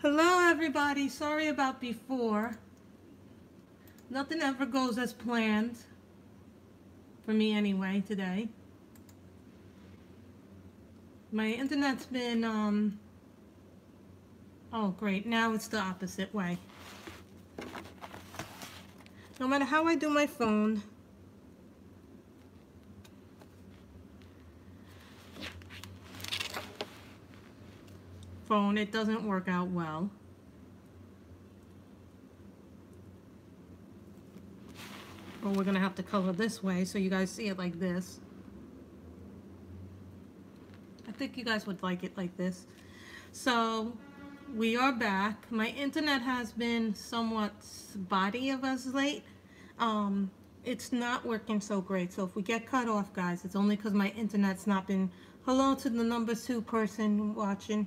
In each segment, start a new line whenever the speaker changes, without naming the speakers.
Hello everybody, sorry about before. Nothing ever goes as planned. For me anyway, today. My internet's been, oh great, now it's the opposite way. No matter how I do my phone, it doesn't work out well. But we're gonna have to color this way so you guys see it like this. I think you guys would like it like this. So we are back. My internet has been somewhat spotty of us late. It's not working so great. So if we get cut off, guys, it's only because my internet's not been. Hello to the number 2 person watching.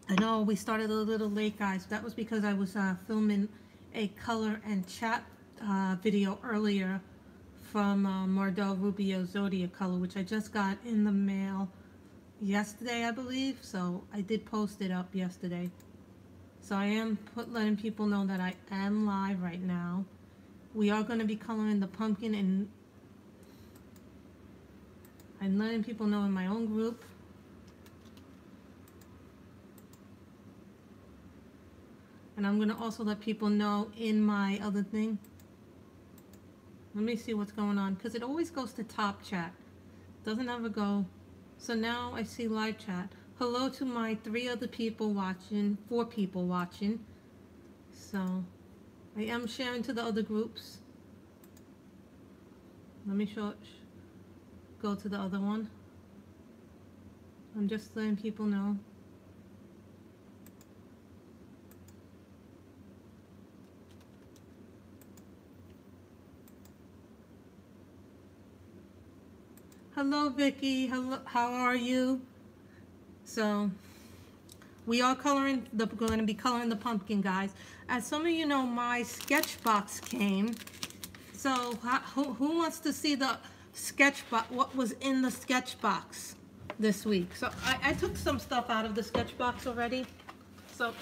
I know we started a little late, guys. That was because I was filming a color and chat video earlier from Mardel Rubio Zodiacolor, which I just got in the mail yesterday, I believe. So I did post it up yesterday. So I am letting people know that I am live right now. We are going to be coloring the pumpkin, and I'm letting people know in my own group. And I'm going to also let people know in my other thing. Let me see what's going on, because it always goes to top chat. Doesn't ever go. So now I see live chat. Hello to my 3 other people watching, 4 people watching. So I am sharing to the other groups. Let me go to the other one. I'm just letting people know. Hello Vicky, hello, how are you? So we are going to be coloring the pumpkin, guys. As some of you know, my Sketchbox came. So who wants to see the Sketchbox, what was in the Sketchbox this week? So I took some stuff out of the Sketchbox already. So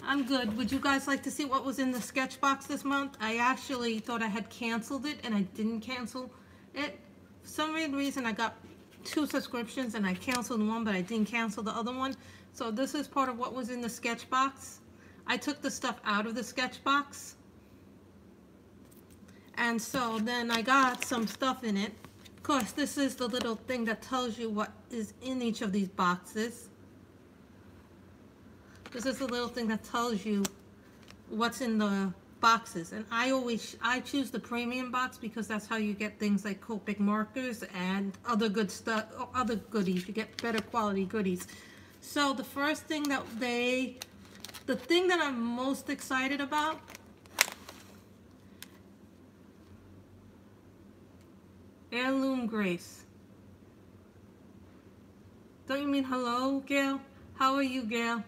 I'm good. Would you guys like to see what was in the Sketchbox this month? I actually thought I had canceled it, and I didn't cancel it. For some reason I got 2 subscriptions and I canceled one, but I didn't cancel the other one. So this is part of what was in the Sketchbox. I took the stuff out of the Sketchbox, and so then I got some stuff in it. Of course, this is the little thing that tells you what is in each of these boxes. This is the little thing that tells you what's in the boxes, and I choose the premium box because that's how you get things like Copic markers and other good stuff, other goodies. You get better quality goodies. So the first thing that the thing that I'm most excited about Heirloom Grace. Don't you mean hello, Gail? How are you, Gail?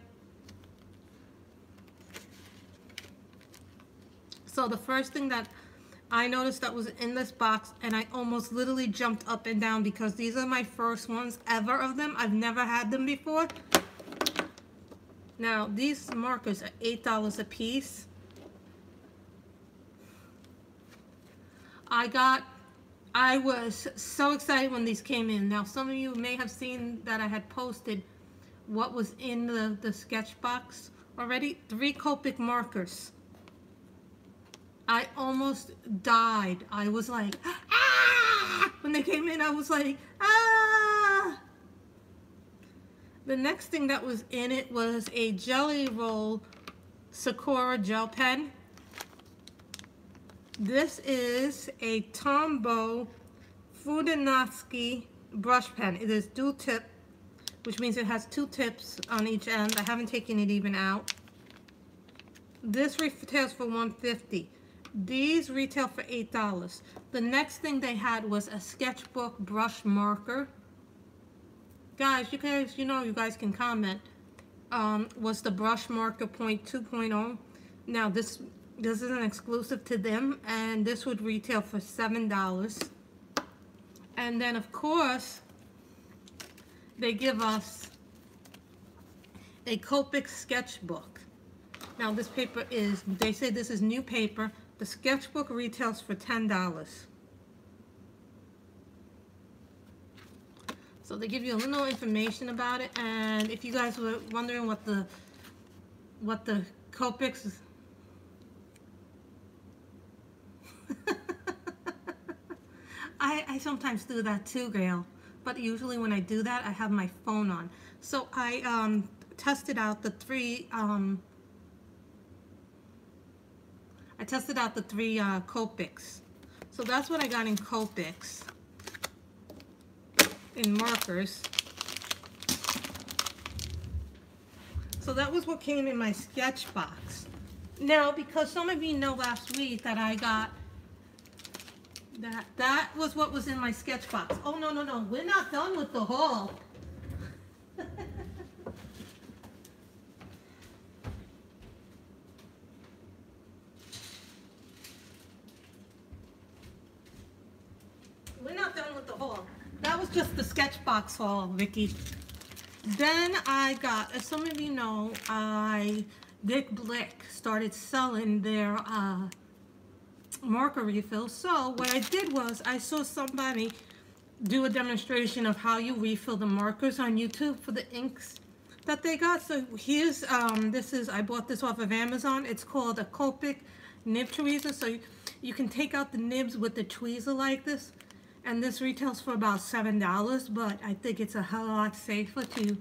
So the first thing that I noticed that was in this box, and I almost literally jumped up and down because these are my first ones ever of them. I've never had them before. Now, these markers are $8 a piece. I was so excited when these came in. Now, some of you may have seen that I had posted what was in the Sketchbox already. 3 Copic markers. I almost died. I was like, ah! When they came in, I was like, ah! The next thing that was in it was a Jelly Roll Sakura gel pen. This is a Tombow Fudenosuke brush pen. It is dual tip, which means it has 2 tips on each end. I haven't taken it even out. This retails for $1.50. These retail for $8. The next thing they had was a sketchbook brush marker. Guys, you guys can comment. Was the brush marker 2.0? Now this is an exclusive to them, and this would retail for $7. And then of course they give us a Copic sketchbook. Now this paper is, they say this is new paper. The sketchbook retails for $10. So they give you a little information about it, and if you guys were wondering what the Copics I sometimes do that too, Gail, but usually when I do that I have my phone on. So I tested out the three Copics. So that's what I got in Copics, in markers. So that was what came in my sketch box. Now, because some of you know last week that I got that was what was in my sketch box. Oh, no, no, no, we're not done with the haul. We're not done with the haul. That was just the sketch box haul, Vicky. Then I got, as some of you know, Dick Blick started selling their marker refills. So what I did was I saw somebody do a demonstration of how you refill the markers on YouTube for the inks that they got. So here's, I bought this off of Amazon. It's called a Copic nib tweezer. So you can take out the nibs with the tweezer like this. And this retails for about $7, but I think it's a hell lot safer to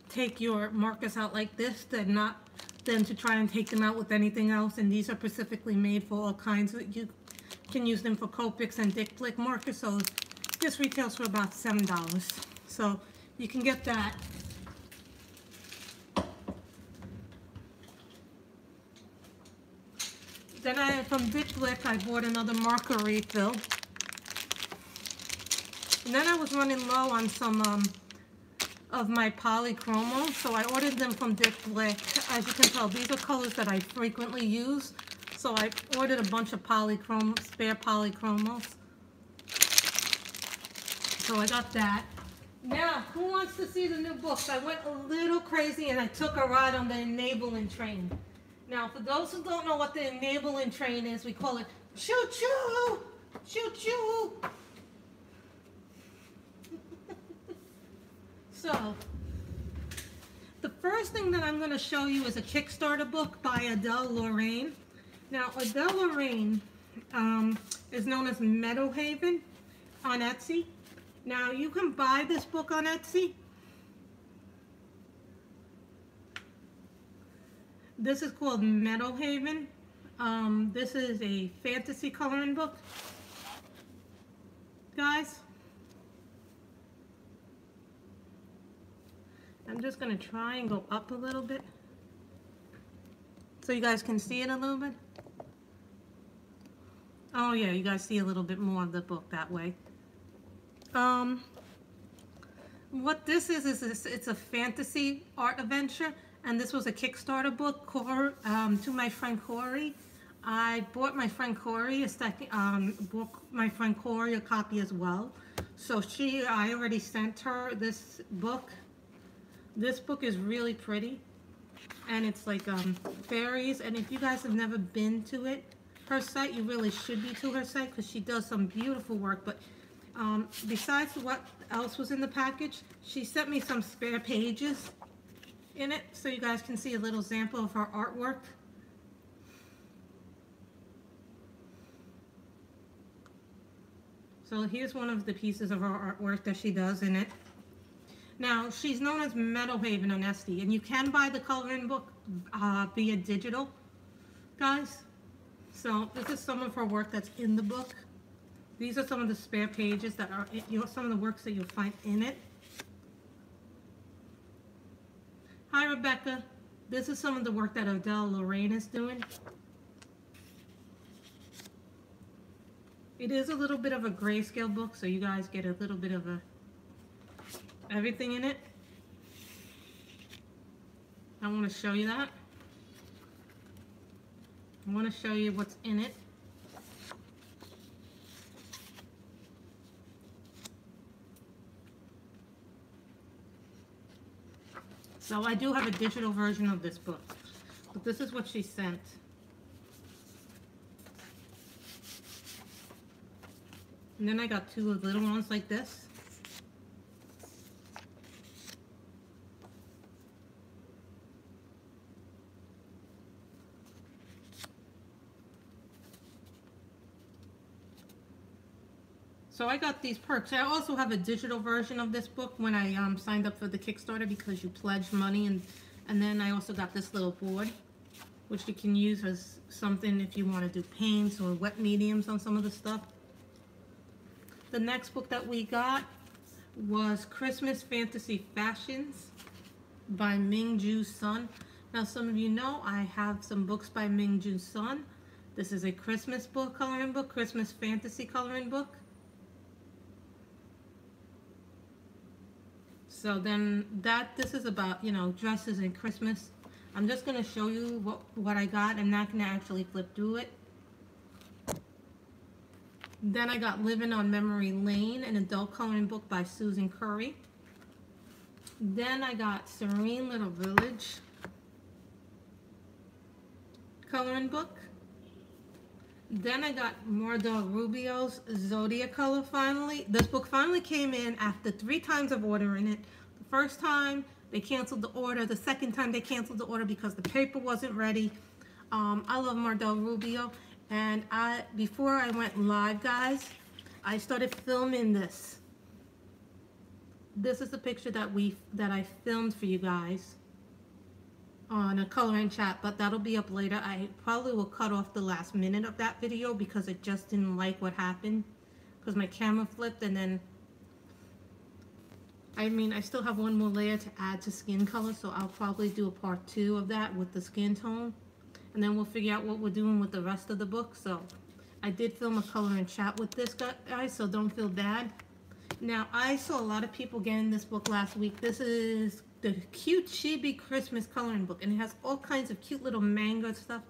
take your markers out like this than to try and take them out with anything else. And these are specifically made for all kinds of, you can use them for Copics and Dick Blick markers. So this retails for about $7. So you can get that. Then from Dick Blick, I bought another marker refill. And then I was running low on some of my polychromos, so I ordered them from Dick Blick. As you can tell, these are colors that I frequently use, so I ordered a bunch of spare polychromos. So I got that. Now, who wants to see the new books? I went a little crazy and I took a ride on the enabling train. Now, for those who don't know what the enabling train is, we call it choo-choo, choo-choo. So, the first thing that I'm going to show you is a Kickstarter book by Adele Lorraine. Now, Adele Lorraine is known as Meadowhaven on Etsy. Now, you can buy this book on Etsy. This is called Meadowhaven. This is a fantasy coloring book, guys. I'm just going to try and go up a little bit so you guys can see it a little bit. Oh yeah, you guys see a little bit more of the book that way. What this is it's a fantasy art adventure, and this was a Kickstarter book to my friend Corey. I bought my friend Corey a copy as well. So I already sent her this book. This book is really pretty, and it's like fairies, and if you guys have never been to her site, you really should be to her site because she does some beautiful work. But besides what else was in the package, she sent me some spare pages in it so you guys can see a little sample of her artwork. So here's one of the pieces of her artwork that she does in it. Now, she's known as Meadowhaven on Etsy, and you can buy the coloring book via digital, guys. So this is some of her work that's in the book. These are some of the spare pages that are, some of the works that you'll find in it. Hi, Rebecca. This is some of the work that Adele Lorraine is doing. It is a little bit of a grayscale book, so you guys get a little bit of everything in it. I want to show you that. I want to show you what's in it. So I do have a digital version of this book. But this is what she sent. And then I got two little ones like this. So I got these perks. I also have a digital version of this book when I signed up for the Kickstarter, because you pledged money, and then I also got this little board, which you can use as something if you want to do paints or wet mediums on some of the stuff. The next book that we got was Christmas Fantasy Fashions by Ming-Ju Sun. Now some of you know I have some books by Ming-Ju Sun. This is a Christmas book coloring book, Christmas fantasy coloring book. So then this is about, you know, dresses and Christmas. I'm just going to show you what I got. I'm not going to actually flip through it. Then I got Living on Memory Lane, an adult coloring book by Susan Curry. Then I got Serene Little Village coloring book. Then I got Mardel Rubio's Zodiacolor finally. This book finally came in after 3 times of ordering it. The first time they canceled the order. The second time they canceled the order because the paper wasn't ready. I love Mardel Rubio. And before I went live, guys, I started filming this. This is the picture that I filmed for you guys on a coloring chat, but that'll be up later. I probably will cut off the last minute of that video because it just didn't like what happened, because my camera flipped. And then I still have one more layer to add to skin color, so I'll probably do a part 2 of that with the skin tone, and then we'll figure out what we're doing with the rest of the book. So I did film a coloring chat with this guy, so don't feel bad. Now, I saw a lot of people getting this book last week. This is the cute Chibi Christmas coloring book, and it has all kinds of cute little manga stuff.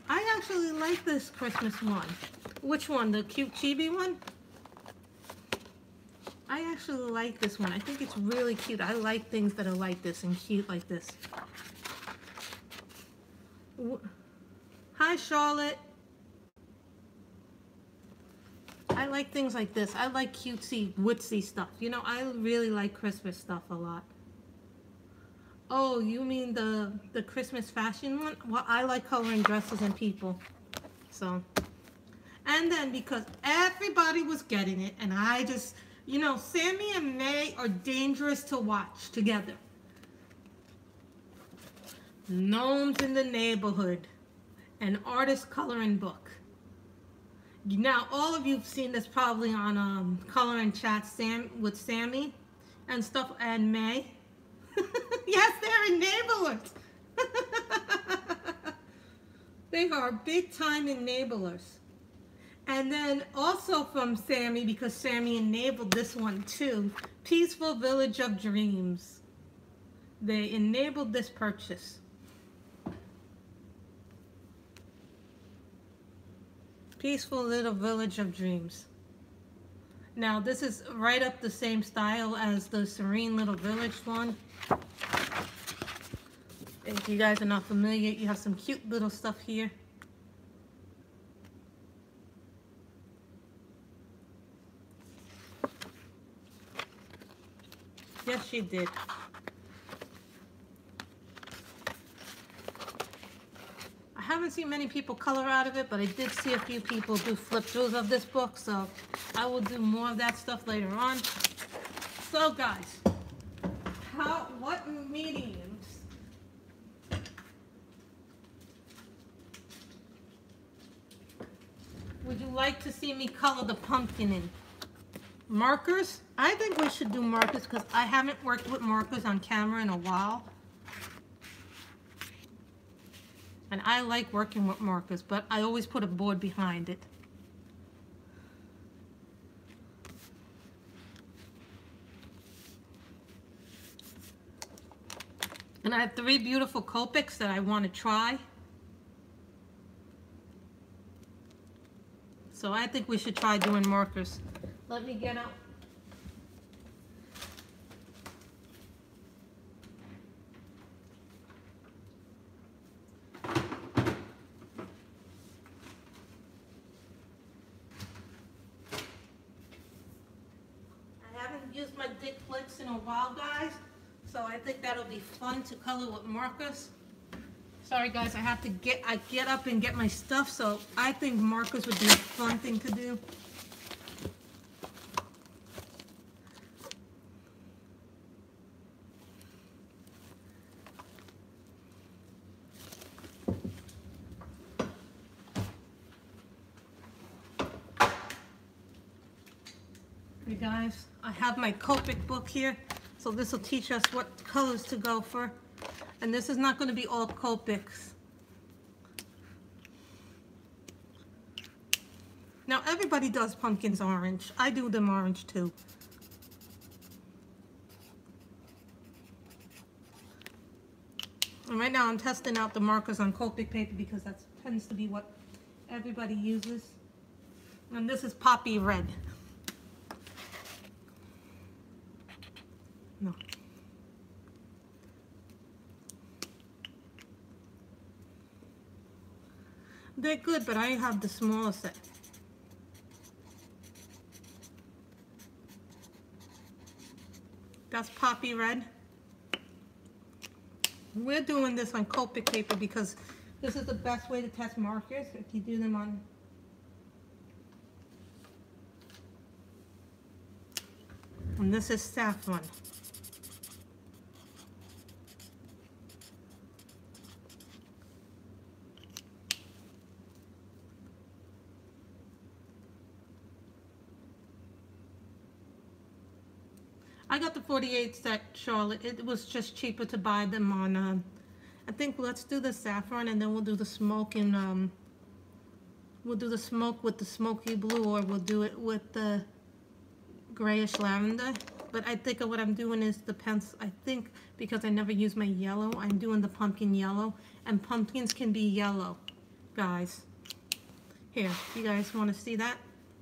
I actually like this Christmas one. Which one? The cute Chibi one? I actually like this one. I think it's really cute. I like things that are like this and cute like this. Hi, Charlotte. I like things like this. I like cutesy, woodsy stuff. You know, I really like Christmas stuff a lot. Oh, you mean the Christmas fashion one? Well, I like coloring dresses and people. So, and then because everybody was getting it, and I just, you know, Sammy and May are dangerous to watch together. Gnomes in the Neighborhood, an artist coloring book. Now, all of you have seen this probably on coloring chat with Sammy and stuff, and May. Yes, they're enablers. They are big time enablers. And then also from Sammy, because Sammy enabled this one too, Peaceful Village of Dreams. They enabled this purchase. Peaceful Little Village of Dreams. Now this is right up the same style as the Serene Little Village one. If you guys are not familiar, you have some cute little stuff here. Yes, she did. I haven't seen many people color out of it, but I did see a few people do flip throughs of this book, so I will do more of that stuff later on. So guys, what mediums would you like to see me color the pumpkin in? Markers? I think we should do markers because I haven't worked with markers on camera in a while. And I like working with markers, but I always put a board behind it. And I have 3 beautiful Copics that I want to try. So I think we should try doing markers. Let me get out. used my Dick Flicks in a while, guys. So I think that'll be fun to color with markers. Sorry guys, I get up and get my stuff, so I think markers would be a fun thing to do. Hey guys, I have my Copic book here, so this will teach us what colors to go for. And this is not going to be all Copics. Now everybody does pumpkins orange. I do them orange too. And right now I'm testing out the markers on Copic paper because that tends to be what everybody uses. And this is poppy red. No. They're good, but I have the smaller set. That's poppy red. We're doing this on Copic paper because this is the best way to test markers if you do them on. And this is saffron. I got the 48 set, Charlotte. It was just cheaper to buy them on, I think let's do the saffron and then we'll do the smoke and, we'll do the smoke with the smoky blue, or we'll do it with the grayish lavender. But I think what I'm doing is the pencil, I think because I never use my yellow, I'm doing the pumpkin yellow. And pumpkins can be yellow, guys. Here, you guys want to see that?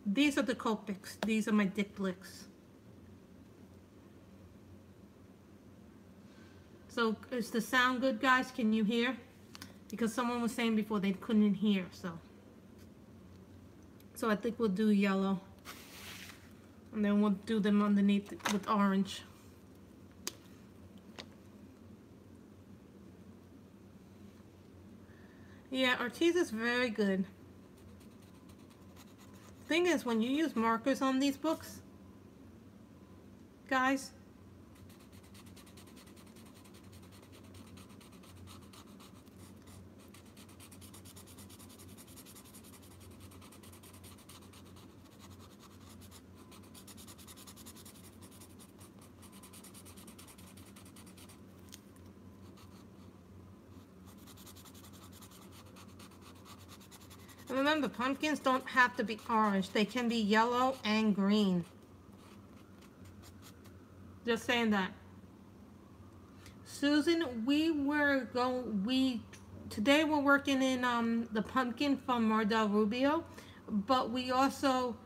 These are the Copics. These are my Dick Flicks. So is the sound good, guys? Can you hear? Because someone was saying before they couldn't hear, so I think we'll do yellow. And then we'll do them underneath with orange. Yeah, Ortiz is very good. Thing is, when you use markers on these books, guys, remember, pumpkins don't have to be orange. They can be yellow and green. Just saying that. Susan, today we're working in the pumpkin from Mardel Rubio, but we also,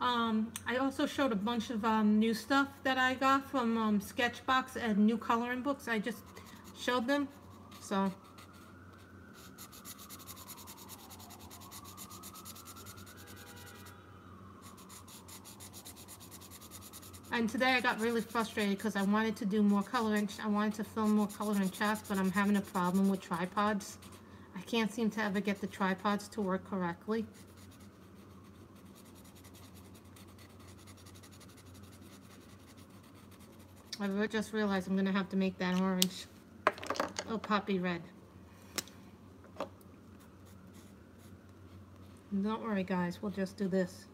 I also showed a bunch of new stuff that I got from Sketchbox and new coloring books. I just showed them, so. And today I got really frustrated because I wanted to do more coloring. I wanted to film more coloring chats, but I'm having a problem with tripods. I can't seem to ever get the tripods to work correctly. I just realized I'm going to have to make that orange. Oh, poppy red. Don't worry, guys. We'll just do this.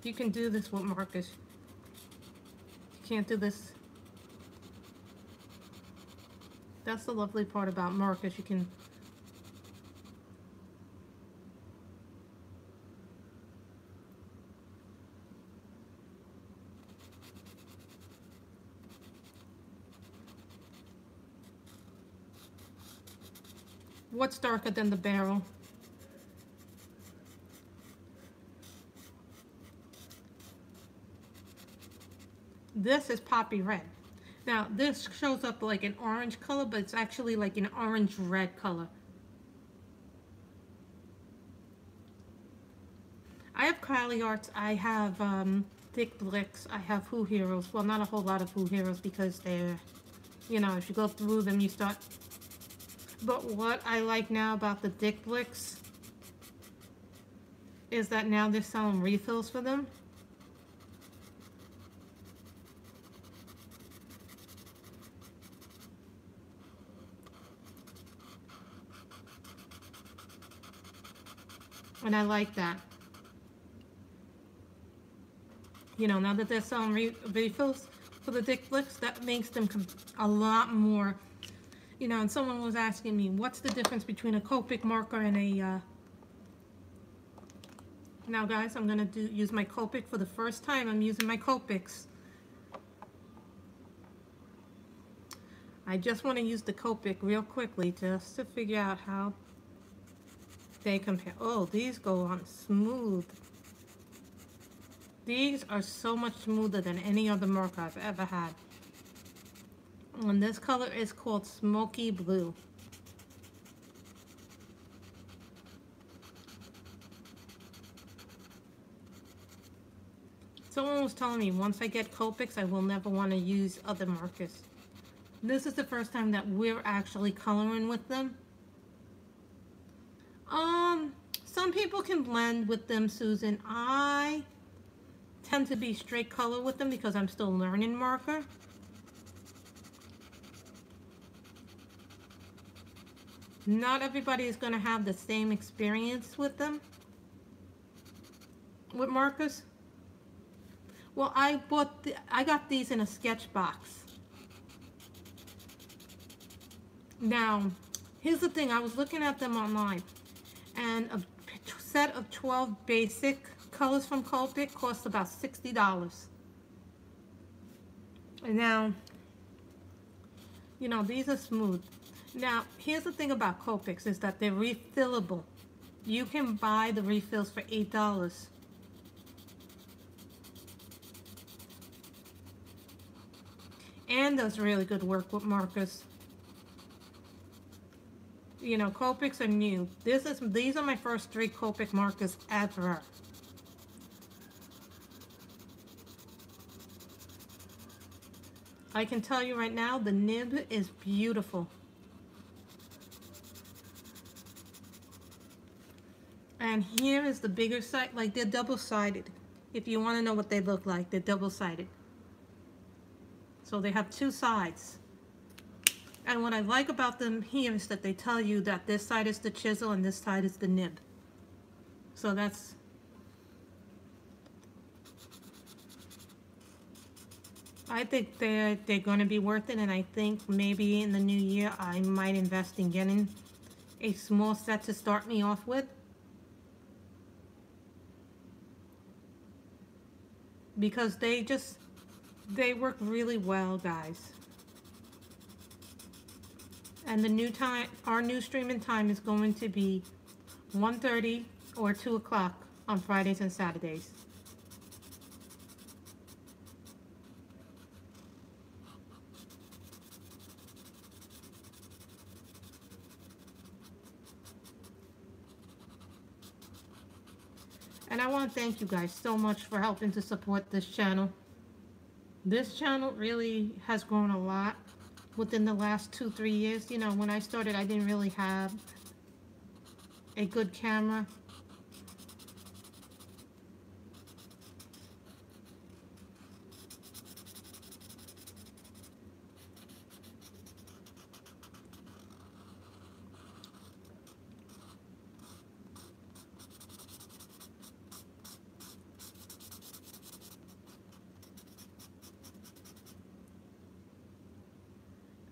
You can do this with markers. You can't do this. That's the lovely part about markers. You can. What's darker than the barrel? This is poppy red. Now this shows up like an orange color, but it's actually like an orange red color. Kylie Arts, I have Thick Blicks, I have Who Heroes. Well, not a whole lot of Who Heroes because they're, you know, if you go through them, you start. But what I like now about the Thick Blicks is that now they're selling refills for them. And I like that. You know, now that they're selling refills for the Thick Blicks, that makes them a lot more. You know, and someone was asking me, what's the difference between a Copic marker and a... Now, guys, I'm going to use my Copic for the first time. I'm using my Copics. I just want to use the Copic real quickly just to figure out how they compare. Oh, these go on smooth. These are so much smoother than any other marker I've ever had. And this color is called Smoky Blue. Someone was telling me once I get Copics, I will never want to use other markers. This is the first time that we're actually coloring with them. Some people can blend with them, Susan. I tend to be straight color with them because I'm still learning marker. Not everybody is going to have the same experience with them, with markers. Well, I got these in a Sketchbox. Now, here's the thing. I was looking at them online, and a set of 12 basic colors from Copic costs about $60. And now, you know, these are smooth. Now, here's the thing about Copics is that they're refillable. You can buy the refills for $8. And does really good work with markers. You know, Copics are new. These are my first 3 Copic markers ever. I can tell you right now, the nib is beautiful. And here is the bigger side, like they're double-sided. If you want to know what they look like, they're double-sided. So they have 2 sides. And what I like about them here is that they tell you that this side is the chisel and this side is the nib. So that's... I think they're going to be worth it, and I think maybe in the new year I might invest in getting a small set to start me off with. Because they work really well, guys. And the new time, our new streaming time is going to be 1:30 or 2 o'clock on Fridays and Saturdays. And I want to thank you guys so much for helping to support this channel. This channel really has grown a lot within the last 2-3 years. You know, when I started, I didn't really have a good camera.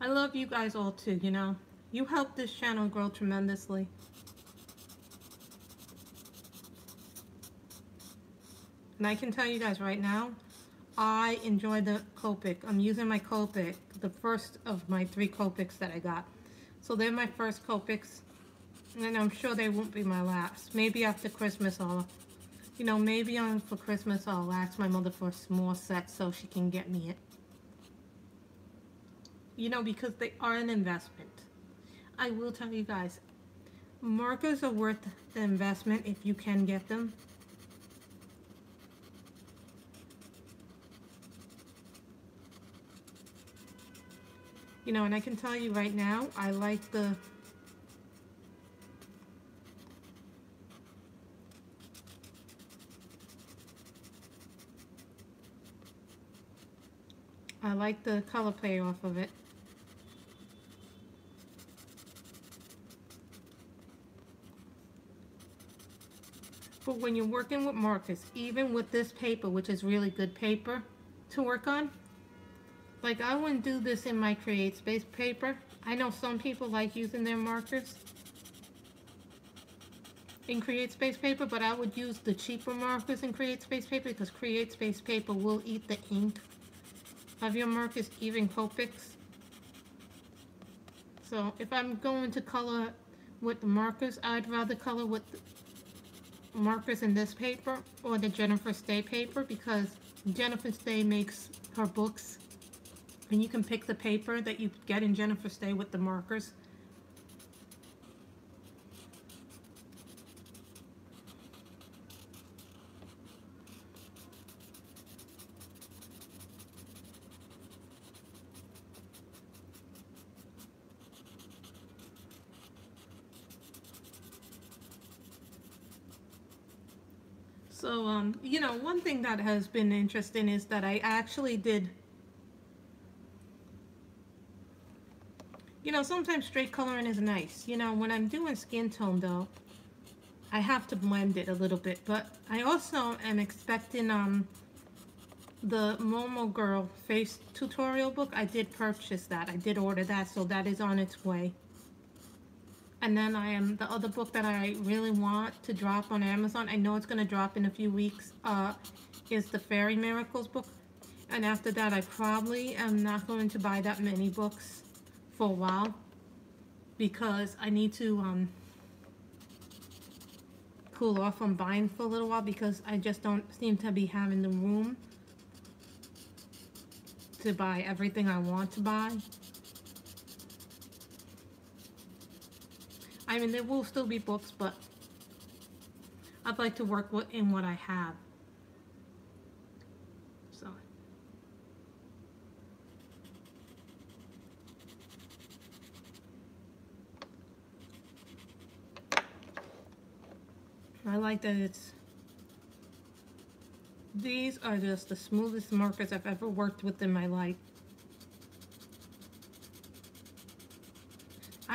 I love you guys all too, you know. You helped this channel grow tremendously. And I can tell you guys right now, I enjoy the Copic. I'm using my Copic, the first of my 3 Copics that I got. So they're my first Copics, and I'm sure they won't be my last. Maybe after Christmas you know, maybe for Christmas I'll ask my mother for a small set so she can get me it. You know, because they are an investment. I will tell you guys, markers are worth the investment if you can get them. You know, and I can tell you right now, I like the color play off of it. But when you're working with markers, even with this paper, which is really good paper to work on, like I wouldn't do this in my CreateSpace paper. I know some people like using their markers in CreateSpace paper, but I would use the cheaper markers in CreateSpace paper because CreateSpace paper will eat the ink of your markers, even Copics. So if I'm going to color with the markers, I'd rather color with markers in this paper or the Jennifer Stay paper, because Jennifer Stay makes her books and you can pick the paper that you get in Jennifer Stay with the markers. So, you know, one thing that has been interesting is that I actually did, you know, sometimes straight coloring is nice. You know, when I'm doing skin tone though, I have to blend it a little bit. But I also am expecting the Momo Girl face tutorial book. I did purchase that. I did order that, so that is on its way. And then the other book that I really want to drop on Amazon, I know it's going to drop in a few weeks, is the Fairy Miracles book. And after that, I probably am not going to buy that many books for a while, because I need to cool off on buying for a little while, because I just don't seem to be having the room to buy everything I want to buy. I mean, there will still be books, but I'd like to work in what I have. So. I like that these are just the smoothest markers I've ever worked with in my life.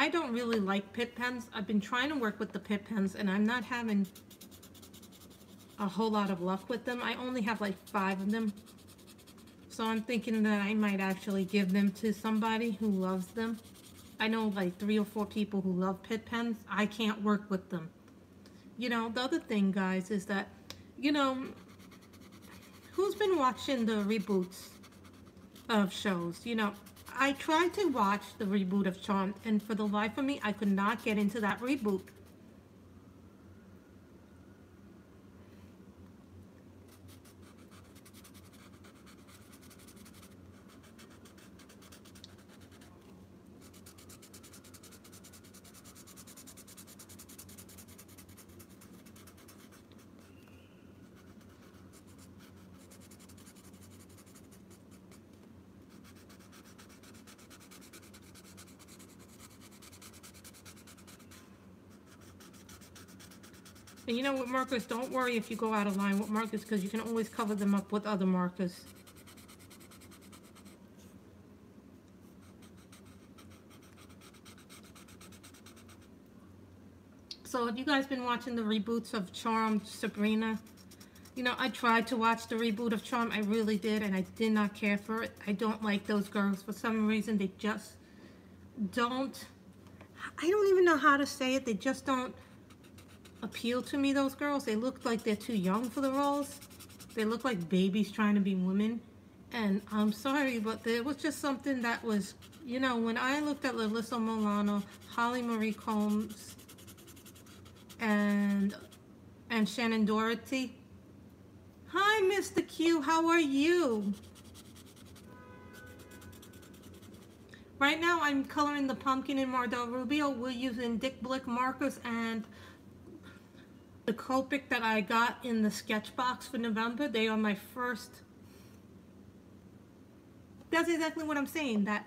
I don't really like Pitt pens. I've been trying to work with the Pitt pens and I'm not having a whole lot of luck with them. I only have like 5 of them. So I'm thinking that I might actually give them to somebody who loves them. I know like 3 or 4 people who love Pitt pens. I can't work with them. You know, the other thing, guys, is that, you know, who's been watching the reboots of shows? You know, I tried to watch the reboot of Charmed, and for the life of me, I could not get into that reboot. And you know, with markers, don't worry if you go out of line with markers, because you can always cover them up with other markers. So have you guys been watching the reboots of Charmed, Sabrina? You know, I tried to watch the reboot of Charmed. I really did, and I did not care for it. I don't like those girls. For some reason, they just don't... I don't even know how to say it. They just don't appeal to me, those girls. They look like they're too young for the roles. They look like babies trying to be women. And I'm sorry, but there was just something that was, you know, when I looked at Larissa Milano, Holly Marie Combs, and Shannon Doherty. Hi, Mr. Q, how are you? Right now, I'm coloring the pumpkin in Mardel Rubio. We're using Dick Blick markers and the Copic that I got in the Sketchbox for November. They are my first. That's exactly what I'm saying, that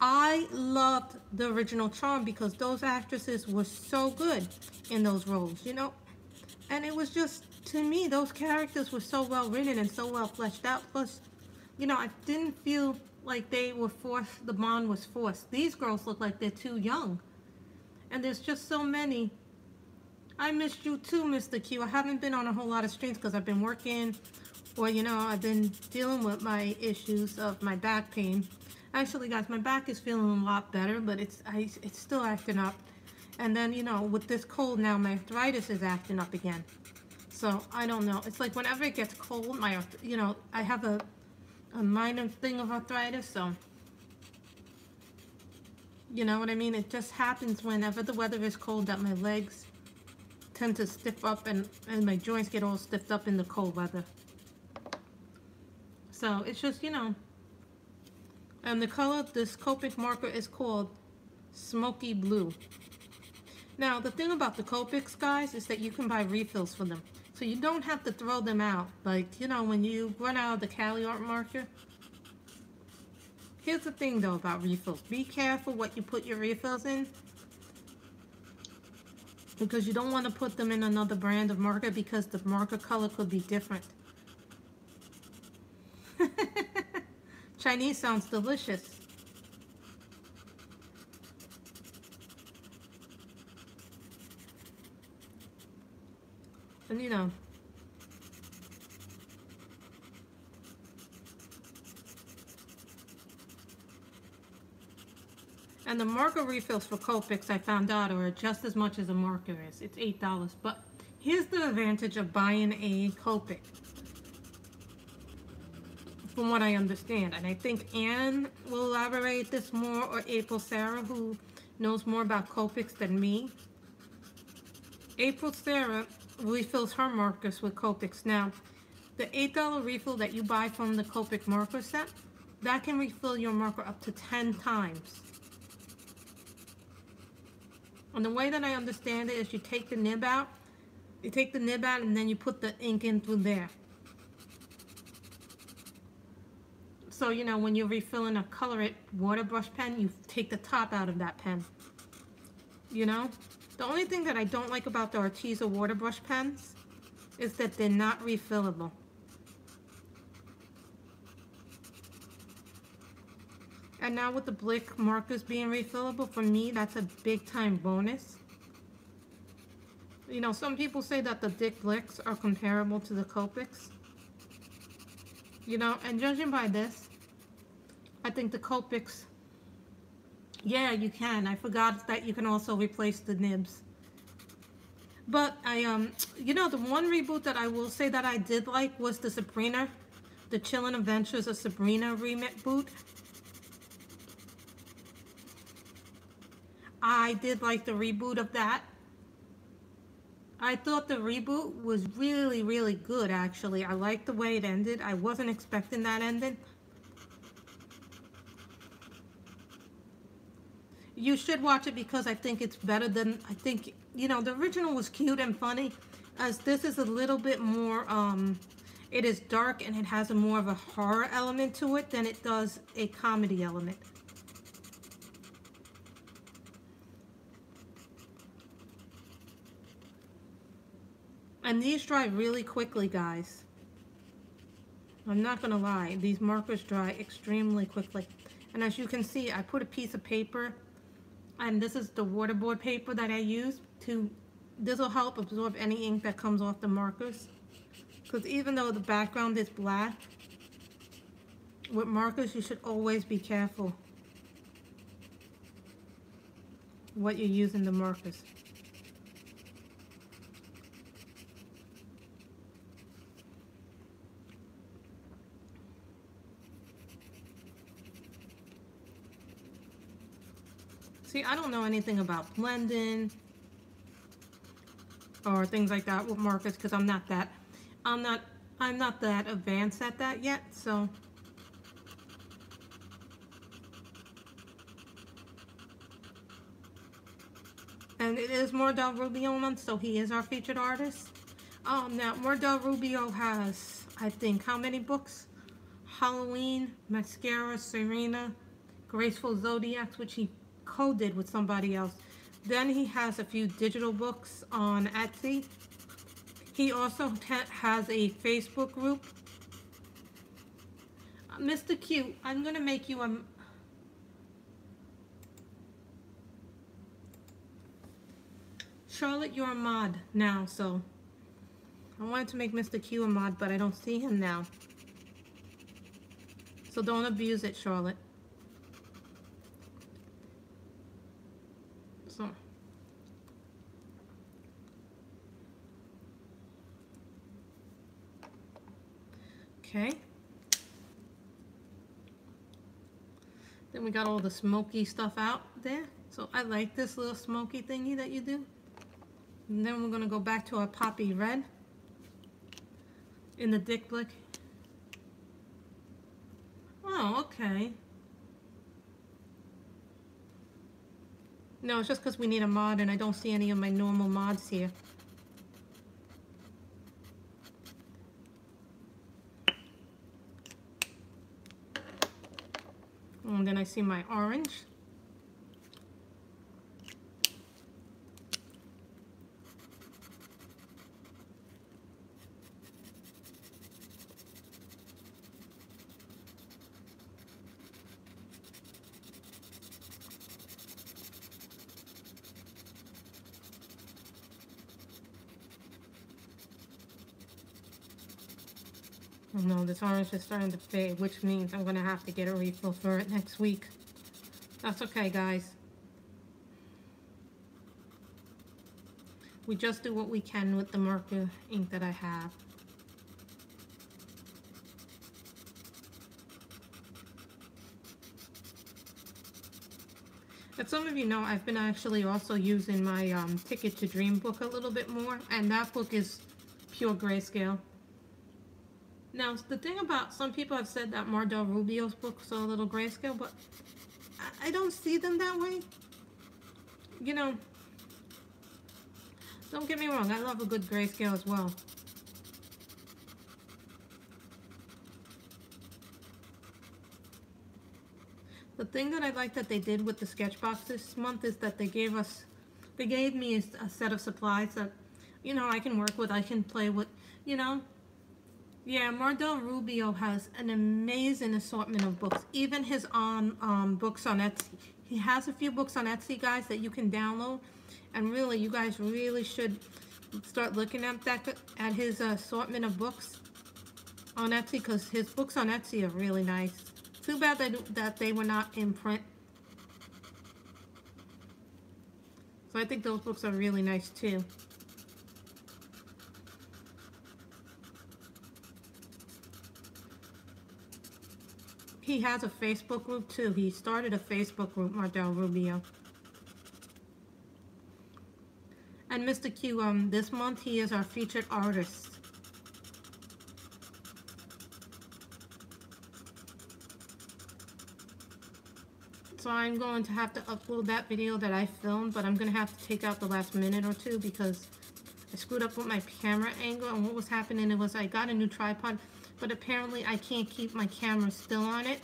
I loved the original Charm because those actresses were so good in those roles, you know? And it was just, to me, those characters were so well written and so well fleshed out. Plus, you know, I didn't feel like they were forced, the bond was forced. These girls look like they're too young. And there's just so many. I missed you too, Mr. Q. I haven't been on a whole lot of streams because I've been working, or, you know, I've been dealing with my issues of my back pain. Actually, guys, my back is feeling a lot better, but it's still acting up. And then, you know, with this cold now, my arthritis is acting up again. So, I don't know. It's like whenever it gets cold, you know, I have a minor thing of arthritis, so, you know what I mean? It just happens whenever the weather is cold that my legs tend to stiff up and my joints get all stiffed up in the cold weather. So, it's just, you know. And the color of this Copic marker is called Smoky Blue. Now, the thing about the Copics, guys, is that you can buy refills for them. So you don't have to throw them out. Like, you know, when you run out of the Cali art marker. Here's the thing, though, about refills. Be careful what you put your refills in. Because you don't want to put them in another brand of marker because the marker color could be different. Chinese sounds delicious. And you know, and the marker refills for Copics, I found out, are just as much as a marker is. It's $8. But here's the advantage of buying a Copic, from what I understand. And I think Anne will elaborate this more, or April Sarah, who knows more about Copics than me. April Sarah refills her markers with Copics. Now, the $8 refill that you buy from the Copic marker set, that can refill your marker up to 10 times. And the way that I understand it is you take the nib out, and then you put the ink in through there. So, you know, when you're refilling a Color It water brush pen, you take the top out of that pen. You know? The only thing that I don't like about the Arteza water brush pens is that they're not refillable. And now with the Blick markers being refillable, for me, that's a big time bonus. You know, some people say that the Dick Blicks are comparable to the Copics. You know, and judging by this, I think the Copics, yeah, you can. I forgot that you can also replace the nibs. But you know, the one reboot that I will say that I did like was the Sabrina, the Chillin' Adventures of Sabrina reboot. I did like the reboot of that. I thought the reboot was really, really good, actually. I liked the way it ended. I wasn't expecting that ending. You should watch it because I think it's better than, I think, you know, the original was cute and funny, as this is a little bit more, it is dark and it has a more of a horror element to it than it does a comedy element. And these dry really quickly, guys. I'm not gonna lie, these markers dry extremely quickly. And as you can see, I put a piece of paper, and this is the waterboard paper that I use to, this will help absorb any ink that comes off the markers. Because even though the background is black, with markers you should always be careful what you're using the markers. See, I don't know anything about blending or things like that with markers because I'm not that advanced at that yet, so. And it is Mardel Rubio month, so he is our featured artist. Now Mardel Rubio has, I think, how many books? Halloween, Mascara, Serene, Graceful Zodiacs, which he co-did with somebody else. Then he has a few digital books on Etsy. He also has a Facebook group. Mr. Q, I'm going to make you a... Charlotte, you're a mod now, so... I wanted to make Mr. Q a mod, but I don't see him now. So don't abuse it, Charlotte. So... Okay. Then we got all the smoky stuff out there. So I like this little smoky thingy that you do. And then we're going to go back to our poppy red in the Dick Blick. Oh, okay. No, it's just because we need a mod and I don't see any of my normal mods here. And then I see my orange. Oh no, this orange is starting to fade, which means I'm going to have to get a refill for it next week. That's okay, guys. We just do what we can with the marker ink that I have. As some of you know, I've been actually also using my Ticket to Dream book a little bit more, and that book is pure grayscale. Now, the thing about, some people have said that Mardel Rubio's books are a little grayscale, but I don't see them that way. You know, don't get me wrong, I love a good grayscale as well. The thing that I like that they did with the Sketchbox this month is that they gave me a set of supplies that, you know, I can work with, I can play with, you know. Yeah, Mardel Rubio has an amazing assortment of books, even his books on Etsy. He has a few books on Etsy, guys, that you can download, and really, you guys really should start looking at his assortment of books on Etsy, because his books on Etsy are really nice. Too bad that they were not in print. So I think those books are really nice too. He has a Facebook group too. He started a Facebook group, Mardel Rubio. And Mr. Q, this month he is our featured artist. So I'm going to have to upload that video that I filmed, but I'm going to have to take out the last minute or two because I screwed up with my camera angle. And what was happening, it was I got a new tripod, but apparently I can't keep my camera still on it.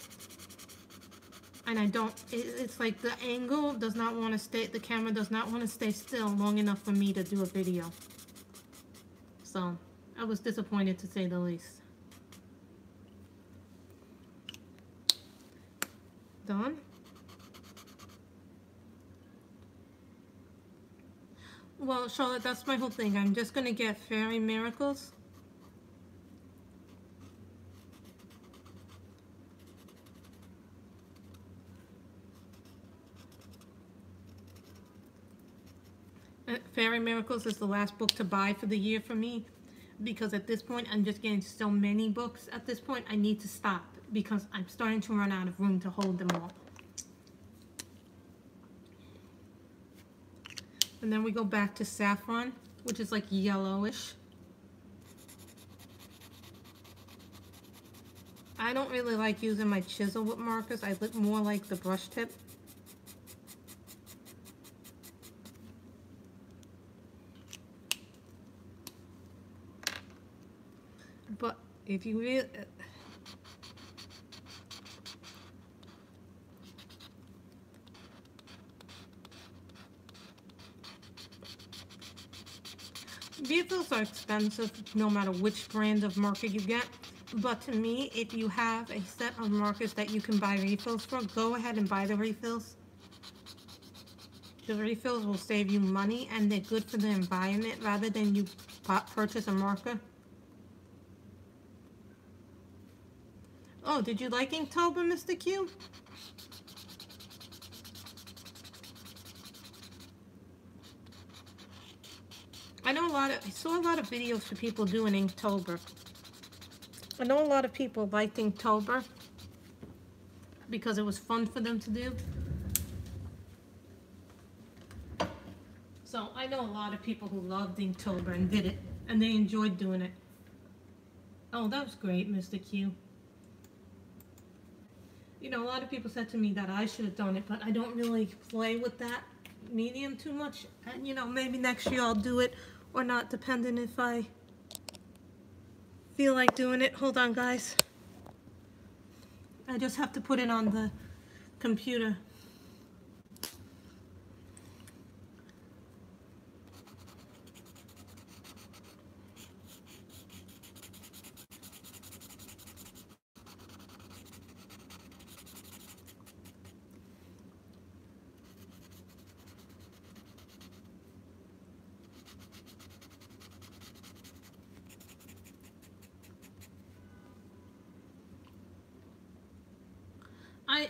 And I don't, it's like the angle does not want to stay, the camera does not want to stay still long enough for me to do a video. So I was disappointed, to say the least. Done. Well, Charlotte, that's my whole thing. I'm just going to get Fairy Miracles. Fairy Miracles is the last book to buy for the year for me, because at this point I'm just getting so many books. At this point I need to stop because I'm starting to run out of room to hold them all. And then we go back to Saffron, which is like yellowish. I don't really like using my chisel with markers. I look more like the brush tip. But if you really... Refills are expensive no matter which brand of marker you get, but to me, if you have a set of markers that you can buy refills for, go ahead and buy the refills. The refills will save you money and they're good for the environment rather than you purchase a marker. Oh, did you like Inktober, Mr. Q? I saw a lot of videos for people doing Inktober. I know a lot of people liked Inktober because it was fun for them to do. So I know a lot of people who loved Inktober and did it, and they enjoyed doing it. Oh, that was great, Mr. Q. You know, a lot of people said to me that I should have done it, but I don't really play with that medium too much. And, you know, maybe next year I'll do it or not, depending if I feel like doing it. Hold on, guys. I just have to put it on the computer.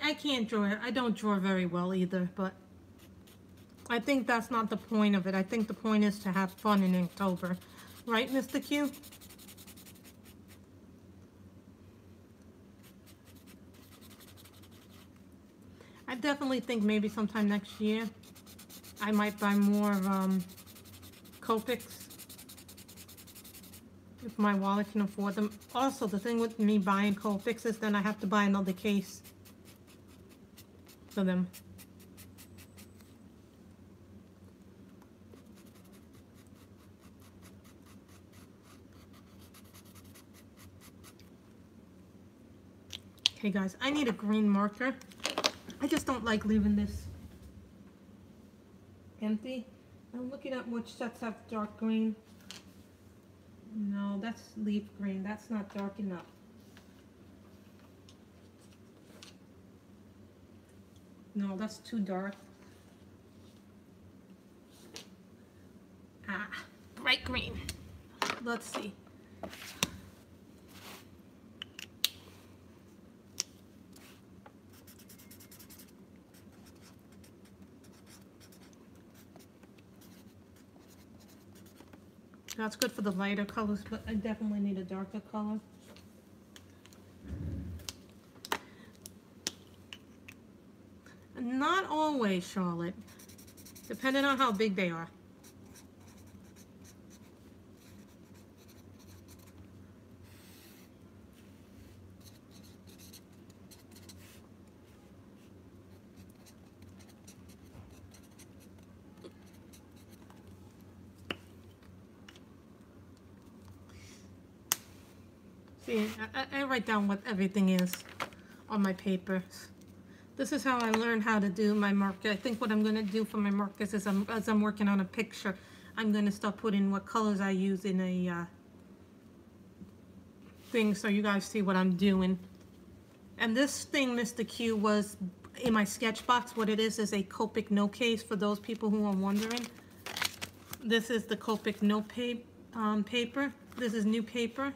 I can't draw it. I don't draw very well either, but I think that's not the point of it. I think the point is to have fun in Inktober. Right, Mr. Q? I definitely think maybe sometime next year I might buy more Copics if my wallet can afford them. Also, the thing with me buying Copics is then I have to buy another case for them. Okay guys, I need a green marker. I just don't like leaving this empty. I'm looking at which sets have dark green. No, that's leaf green. That's not dark enough. No, that's too dark. Ah, bright green. Let's see. That's good for the lighter colors, but I definitely need a darker color. Not always, Charlotte. Depending on how big they are. See, I write down what everything is on my papers. This is how I learned how to do my marker. I think what I'm going to do for my markers is as I'm working on a picture, I'm going to start putting what colors I use in a thing so you guys see what I'm doing. And this thing, Mr. Q, was in my Sketchbox. What it is a Copic note case for those people who are wondering. This is the Copic note paper. This is new paper.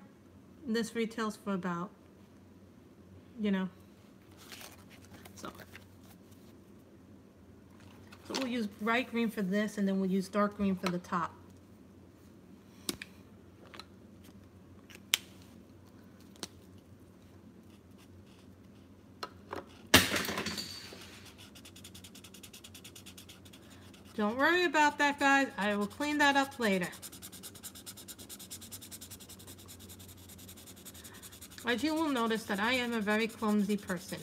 This retails for about, you know, so we'll use bright green for this, and then we'll use dark green for the top. Don't worry about that, guys. I will clean that up later. As you will notice that I am a very clumsy person.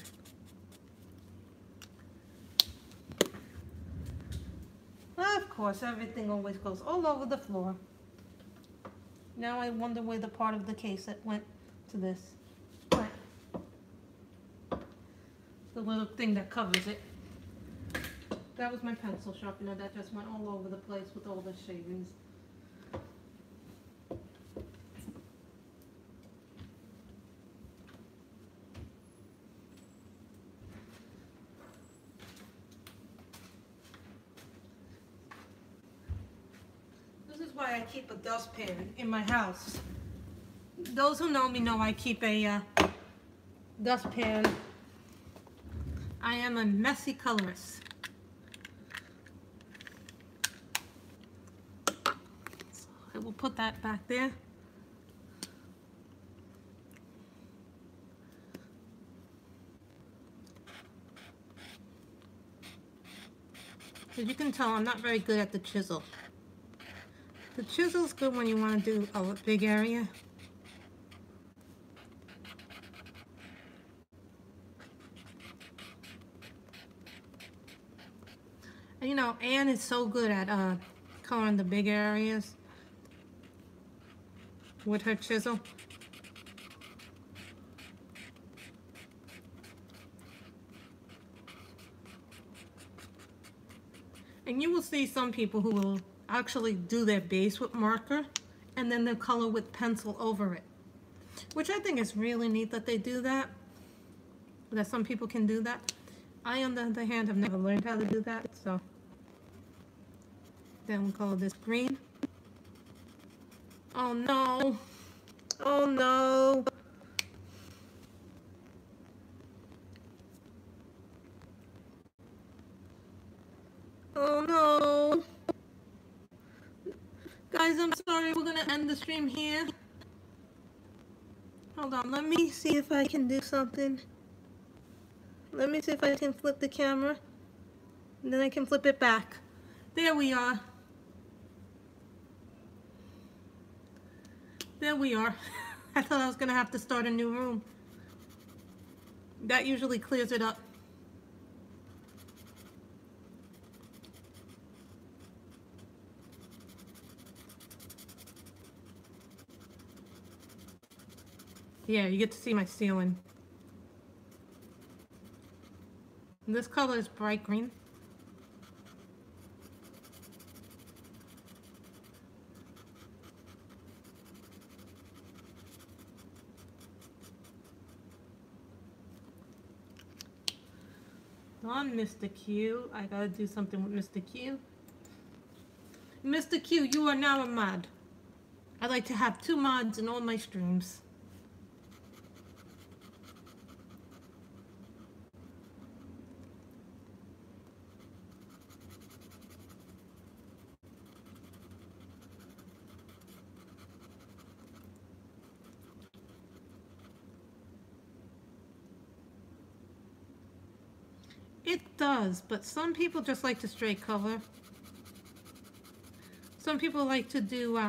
Of course, everything always goes all over the floor. Now I wonder where the part of the case that went to this. The little thing that covers it. That was my pencil sharpener that just went all over the place with all the shavings. why I keep a dustpan in my house. Those who know me know I keep a dustpan. I am a messy colorist. So I will put that back there. As you can tell, I'm not very good at the chisel. The chisel's good when you want to do a big area. And you know, Anne is so good at coloring the big areas with her chisel. And you will see some people who will actually do their base with marker and then they'll color with pencil over it, which I think is really neat that they do that, that some people can do that. I, on the other hand, have never learned how to do that, so then we'll color this green. Oh no, oh no. Oh no. Guys, I'm sorry, we're gonna end the stream here. Hold on, let me see if I can do something. Let me see if I can flip the camera. And then I can flip it back. There we are. There we are. I thought I was gonna have to start a new room. That usually clears it up. Yeah, you get to see my ceiling. And this color is bright green. On Mr. Q, I gotta do something with Mr. Q. Mr. Q, you are now a mod. I like to have 2 mods in all my streams. It does, but some people just like to straight color. Some people like to do,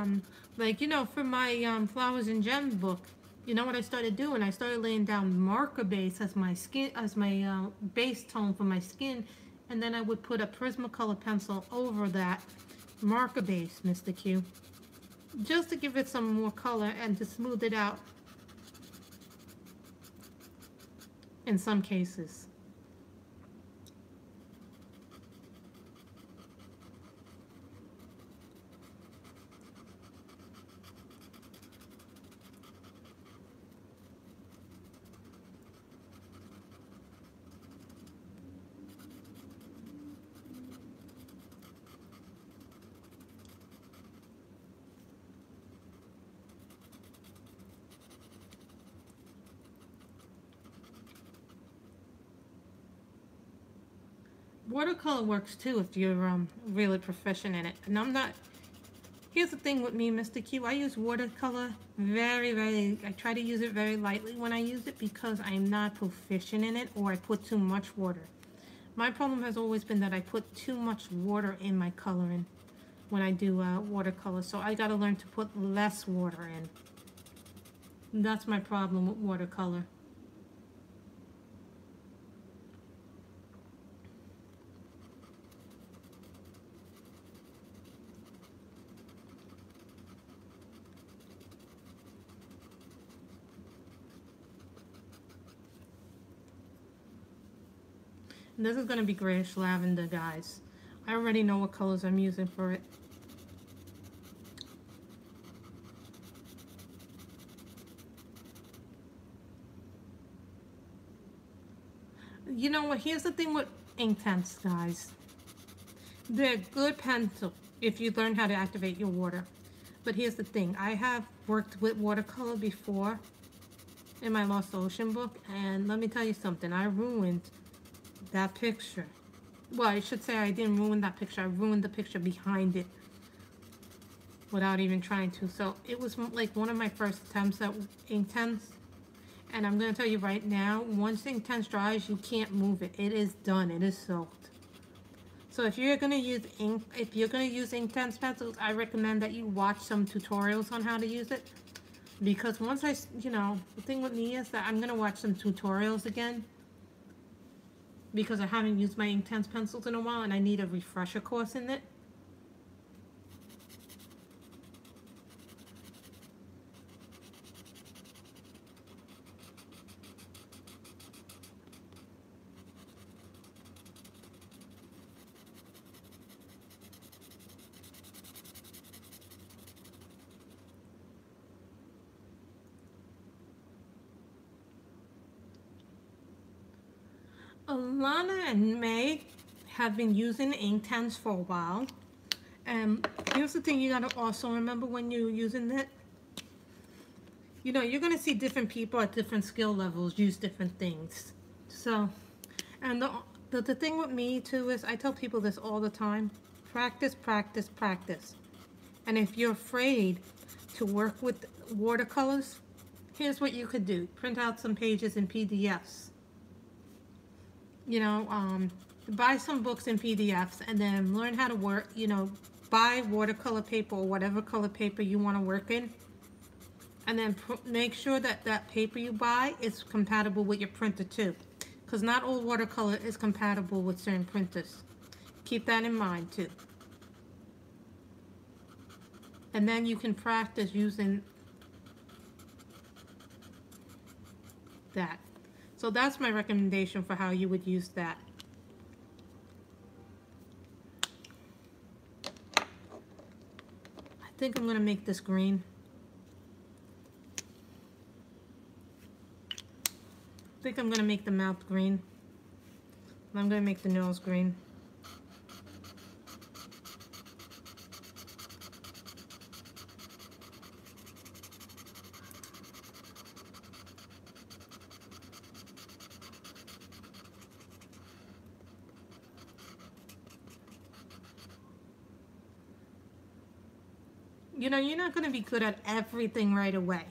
like, you know, for my Flowers and Gems book, you know what I started doing? I started laying down marker base as my skin, as my base tone for my skin, and then I would put a Prismacolor pencil over that marker base, Mr. Q, just to give it some more color and to smooth it out in some cases. Watercolor works too if you're really proficient in it. And I'm not. Here's the thing with me, Mr. Q. I use watercolor I try to use it very lightly when I use it because I'm not proficient in it or I put too much water. My problem has always been that I put too much water in my coloring when I do watercolor. So I gotta learn to put less water in. And that's my problem with watercolor. And this is going to be grayish lavender, guys. I already know what colors I'm using for it. You know what? Here's the thing with Inktense, guys. They're good if you learn how to activate your water. But here's the thing, I have worked with watercolor before in my Lost Ocean book, and let me tell you something, I ruined that picture. Well, I should say I didn't ruin that picture, I ruined the picture behind it without even trying to. So it was like one of my first attempts at Inktense, and I'm going to tell you right now, once Inktense dries, you can't move it. It is done, it is soaked. So if you're going to use Inktense pencils, I recommend that you watch some tutorials on how to use it. Because once the thing with me is that I'm going to watch some tutorials again. Because I haven't used my Inktense pencils in a while and I need a refresher course in it. Alana and May have been using Inktense for a while. And here's the thing you gotta also remember when you're using it. You know, you're gonna see different people at different skill levels use different things. So, and the thing with me too is, I tell people this all the time, practice, practice, practice. And if you're afraid to work with watercolors, here's what you could do. Print out some pages in PDFs. You know, buy some books in PDFs and then learn how to work, buy watercolor paper or whatever color paper you want to work in. And then make sure that that paper you buy is compatible with your printer too. Because not all watercolor is compatible with certain printers. Keep that in mind too. And then you can practice using that. So that's my recommendation for how you would use that. I think I'm going to make this green. I think I'm going to make the mouth green. And I'm going to make the nose green. You know, you're not going to be good at everything right away.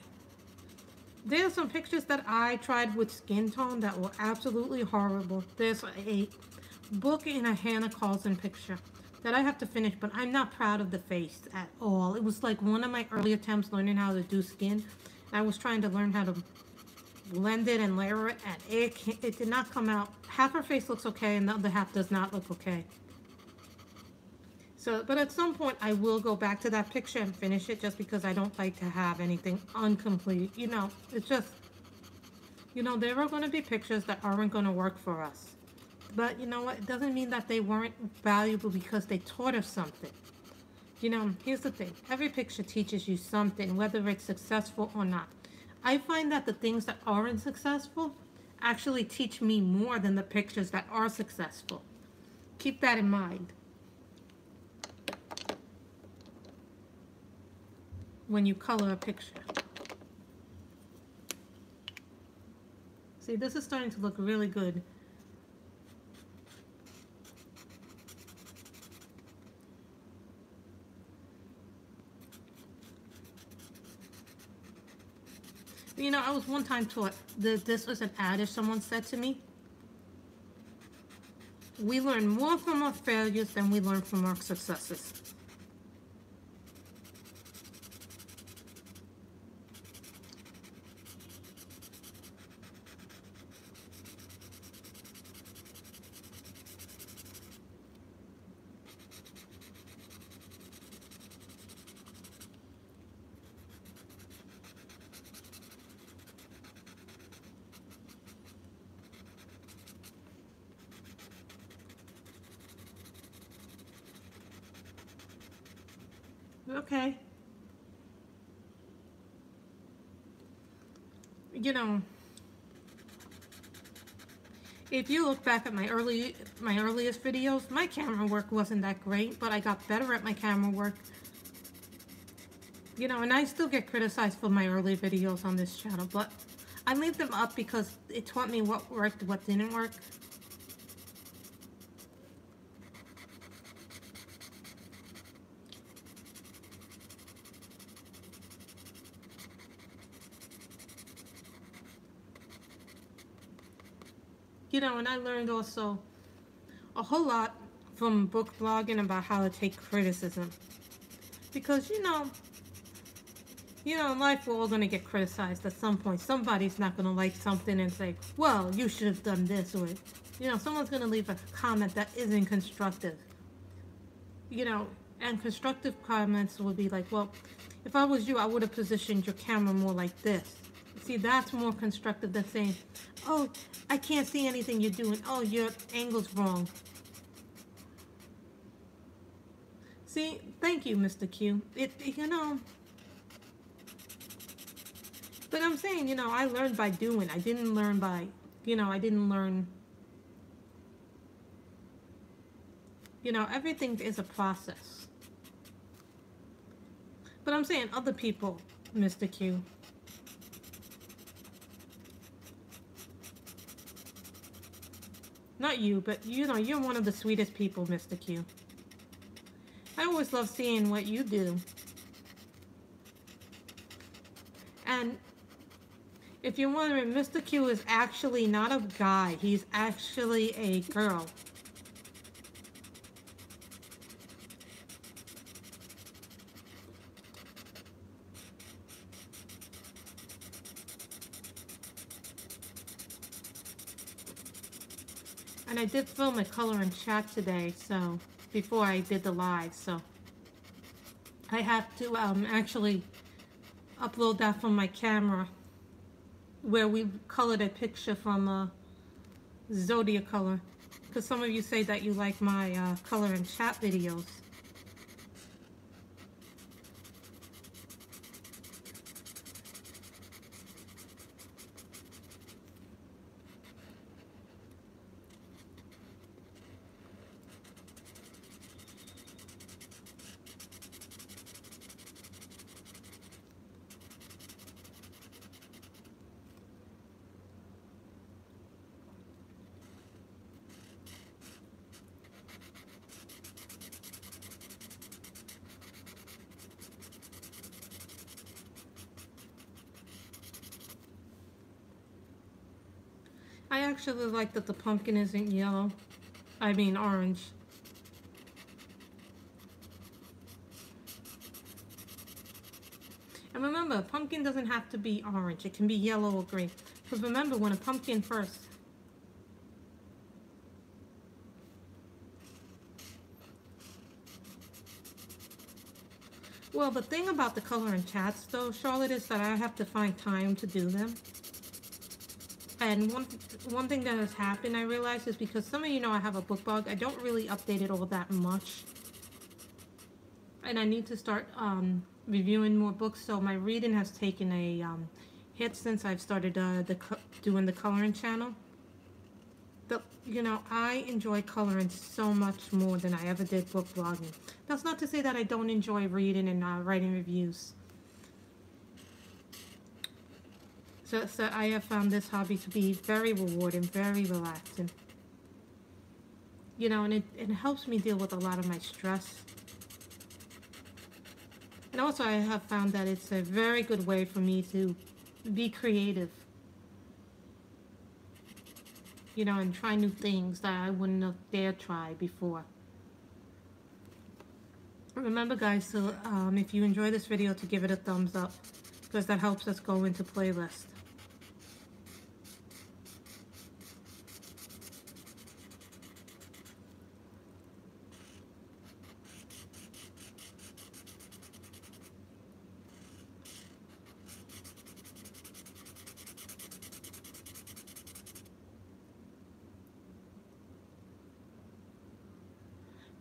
There are some pictures that I tried with skin tone that were absolutely horrible. There's a book in a Hannah Carlson picture that I have to finish, but I'm not proud of the face at all. It was like one of my early attempts learning how to do skin. I was trying to learn how to blend it and layer it, and it did not come out. Half her face looks okay, and the other half does not look okay. So, but at some point I will go back to that picture and finish it, just because I don't like to have anything incomplete. You know, it's just, there are going to be pictures that aren't going to work for us. But you know what? It doesn't mean that they weren't valuable because they taught us something. Here's the thing. Every picture teaches you something, whether it's successful or not. I find that the things that aren't successful actually teach me more than the pictures that are successful. Keep that in mind when you color a picture. See, this is starting to look really good. I was one time taught that this was an adage someone said to me. We learn more from our failures than we learn from our successes. Okay. If you look back at my earliest videos, my camera work wasn't that great, but I got better at my camera work. You know, and I still get criticized for my early videos on this channel, but I leave them up because it taught me what worked, what didn't work. You know, and I learned also a whole lot from book blogging about how to take criticism. Because, you know, in life we're all going to get criticized at some point. Somebody's not going to like something and say, well, you should have done this, or, you know, someone's going to leave a comment that isn't constructive. You know, and constructive comments will be like, well, if I was you, I would have positioned your camera more like this. See, that's more constructive than saying, oh, I can't see anything you're doing. Oh, your angle's wrong. See, thank you, Mr. Q. You know, but I'm saying, you know, I learned by doing. I didn't learn by, you know, you know, everything is a process. But I'm saying other people, Mr. Q. Not you, but you know, you're one of the sweetest people, Mr. Q. I always love seeing what you do. And if you're wondering, Mr. Q is actually not a guy. He's actually a girl. And I did film a color and chat today, so before I did the live, so I have to actually upload that from my camera, where we colored a picture from Zodiacolor, because some of you say that you like my color and chat videos. I actually like that the pumpkin isn't yellow. I mean orange. And remember, a pumpkin doesn't have to be orange. It can be yellow or green. Because remember, when a pumpkin first... Well, the thing about the color and chats, though, Charlotte, is that I have to find time to do them. And one thing that has happened, I realized, is because some of you know I have a book blog. I don't really update it all that much. And I need to start reviewing more books, so my reading has taken a hit since I've started doing the coloring channel. But, you know, I enjoy coloring so much more than I ever did book blogging. That's not to say that I don't enjoy reading and writing reviews. So I have found this hobby to be very rewarding, very relaxing. You know, and it helps me deal with a lot of my stress. And also I have found that it's a very good way for me to be creative. You know, and try new things that I wouldn't have dared try before. Remember, guys, so if you enjoy this video, to give it a thumbs up, because that helps us go into playlist.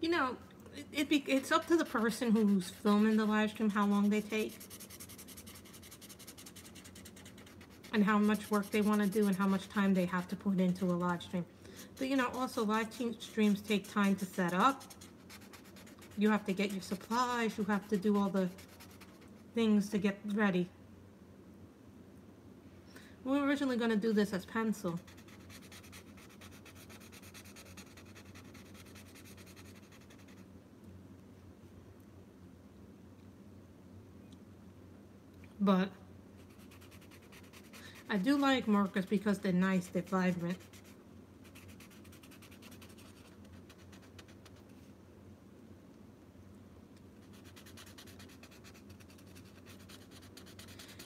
You know, it's up to the person who's filming the live stream how long they take. And how much work they want to do and how much time they have to put into a live stream. But you know, also live streams take time to set up. You have to get your supplies, you have to do all the things to get ready. We were originally going to do this as pencil. But I do like markers because they're nice, they're vibrant.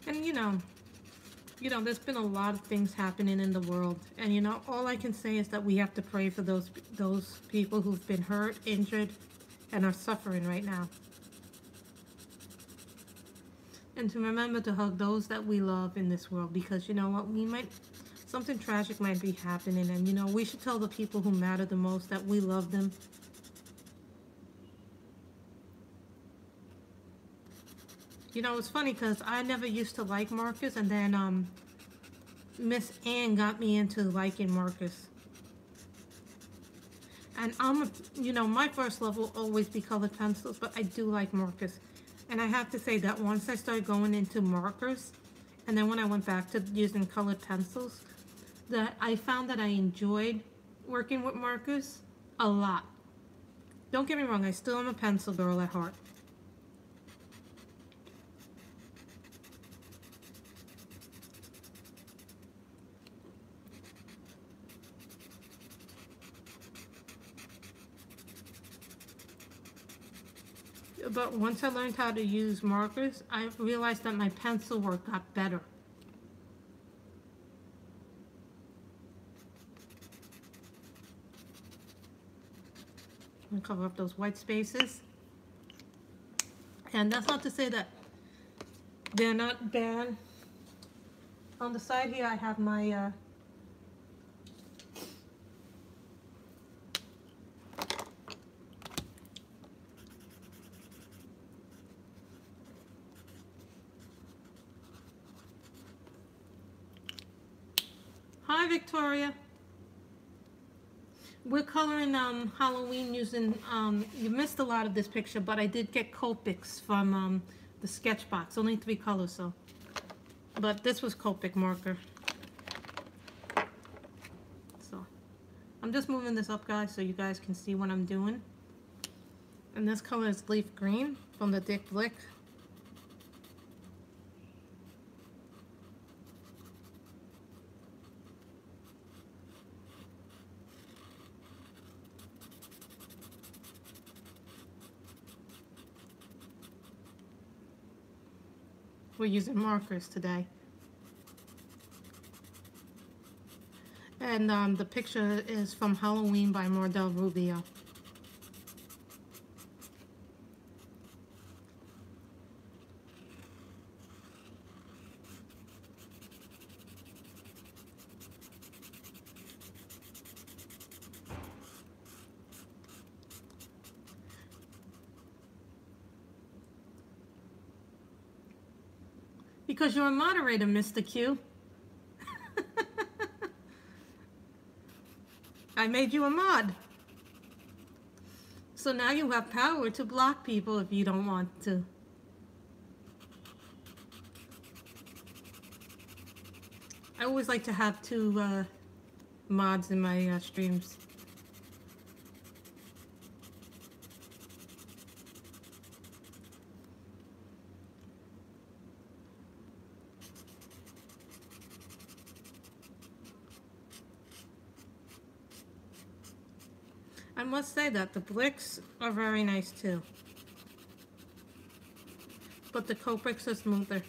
And you know, there's been a lot of things happening in the world. And you know, all I can say is that we have to pray for those people who've been hurt, injured, and are suffering right now. And to remember to hug those that we love in this world, because you know what, something tragic might be happening, and you know, we should tell the people who matter the most that we love them. You know, it's funny because I never used to like markers, and then Miss Ann got me into liking markers. And you know, my first love will always be colored pencils, but I do like markers. And I have to say that once I started going into markers, and then when I went back to using colored pencils, that I found that I enjoyed working with markers a lot. Don't get me wrong, I still am a pencil girl at heart. But once I learned how to use markers, I realized that my pencil work got better. I'm gonna cover up those white spaces. And that's not to say that they're not bad. On the side here, I have my Hi, Victoria. We're coloring Halloween using, you missed a lot of this picture, but I did get Copics from the Sketchbox. Only 3 colors, so. But this was Copic marker. So, I'm just moving this up, guys, so you guys can see what I'm doing. And this color is Leaf Green from the Dick Blick. We're using markers today. And the picture is from Halloween by Mardel Rubio. Because you're a moderator, Mr. Q. I made you a mod. So now you have power to block people if you don't want to. I always like to have 2 mods in my streams. I must say that the Blicks are very nice too, but the Copics are smoother.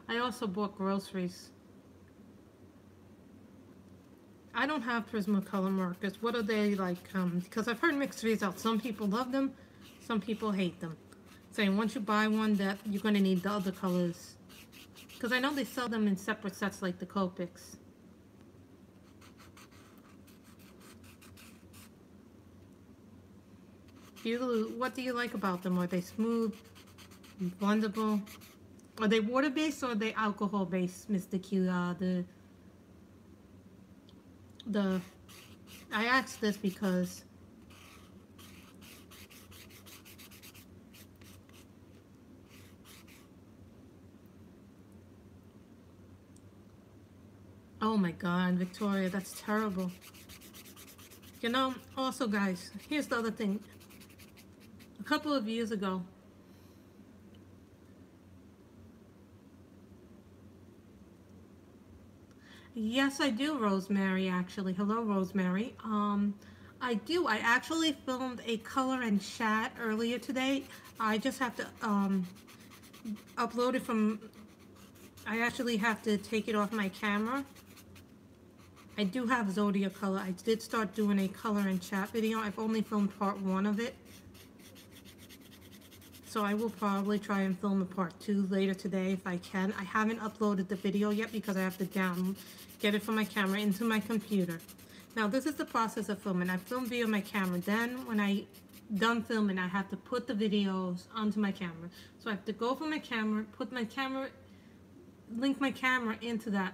I also bought groceries. I don't have Prismacolor markers. What are they like? Because I've heard mixed results. Some people love them, some people hate them. Saying once you buy one that you're going to need the other colors Because I know they sell them in separate sets like the Copics. What do you like about them? Are they smooth, blendable? Are they water-based or are they alcohol-based, Mr. Q? I asked this because oh my God, Victoria, that's terrible. You know, also guys, here's the other thing. A couple of years ago, yes, I do, Rosemary, actually. Hello, Rosemary. I do. I actually filmed a color and chat earlier today. I just have to upload it from... I actually have to take it off my camera. I do have Zodiacolor. I did start doing a color and chat video. I've only filmed part 1 of it. So I will probably try and film a part 2 later today if I can. I haven't uploaded the video yet because I have to get it from my camera into my computer. Now this is the process of filming. I film via my camera. Then when I done filming, I have to put the videos onto my camera. So I have to go from my camera, put my camera, link my camera into that.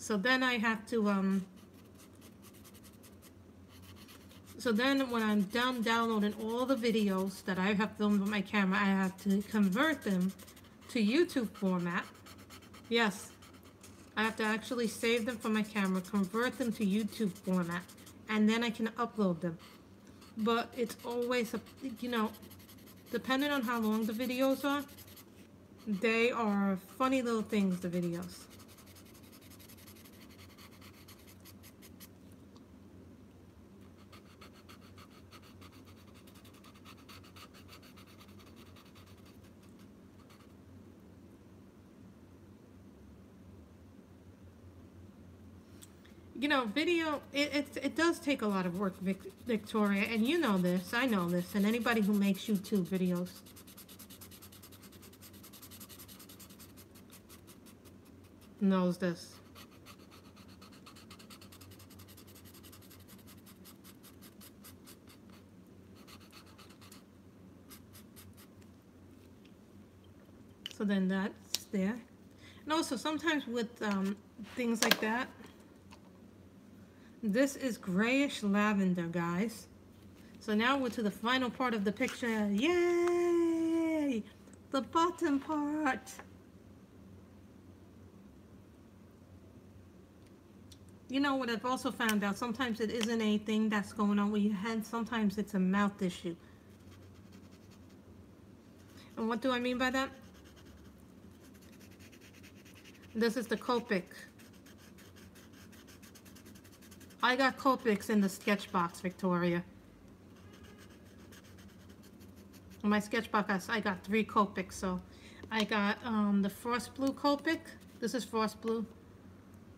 So then I have to, so then when I'm done downloading all the videos that I have filmed with my camera, I have to convert them to YouTube format. Yes, I have to actually save them from my camera, convert them to YouTube format, and then I can upload them. But it's always, you know, depending on how long the videos are, they are funny little things, the videos. You know, video, it does take a lot of work, Victoria, and you know this, I know this, and anybody who makes YouTube videos. Knows this. So then that's there. And also sometimes with things like that, this is grayish lavender, guys. So now we're to the final part of the picture. Yay! The bottom part. You know what I've also found out? Sometimes it isn't anything that's going on with your head. Sometimes it's a mouth issue. And what do I mean by that? This is the Copic. I got Copics in the Sketchbox, Victoria. In my Sketchbox, I got 3 Copics. So I got the Frost Blue Copic. This is Frost Blue.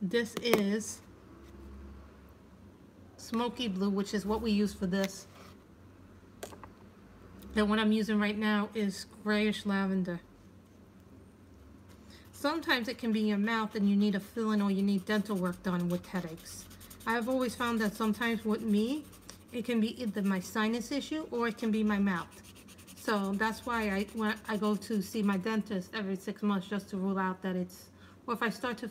This is Smoky Blue, which is what we use for this. And what I'm using right now is grayish lavender. Sometimes it can be your mouth and you need a fill-in or you need dental work done with headaches. I've always found that sometimes with me, it can be either my sinus issue or it can be my mouth. So that's why when I go to see my dentist every 6 months just to rule out that it's, or if I start to,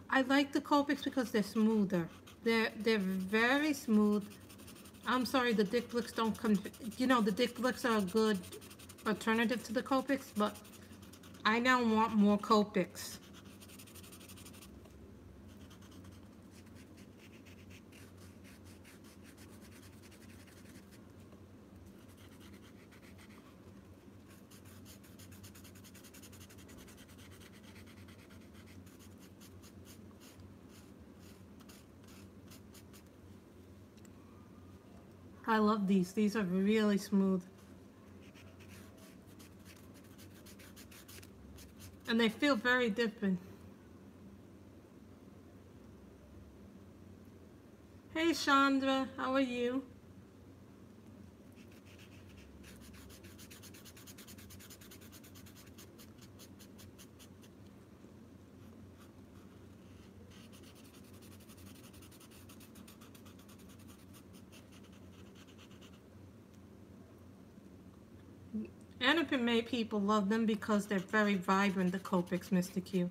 I like the Copics because they're smoother. They're very smooth. I'm sorry, the Dick Blicks don't come, you know, the Dick Blicks are a good alternative to the Copics, but I now want more Copics. I love these. These are really smooth. And they feel very different. Hey Chandra, how are you? Anime people love them because they're very vibrant, the Copics, Mr. Q.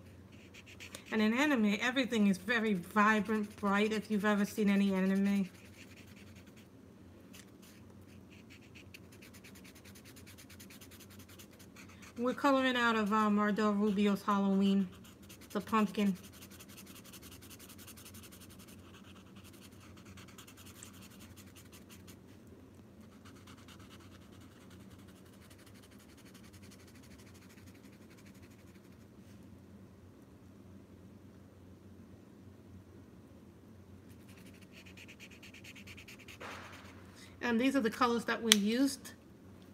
And in anime, everything is very vibrant, bright, if you've ever seen any anime. We're coloring out of Mardel Rubio's Halloween, the pumpkin. And these are the colors that we used.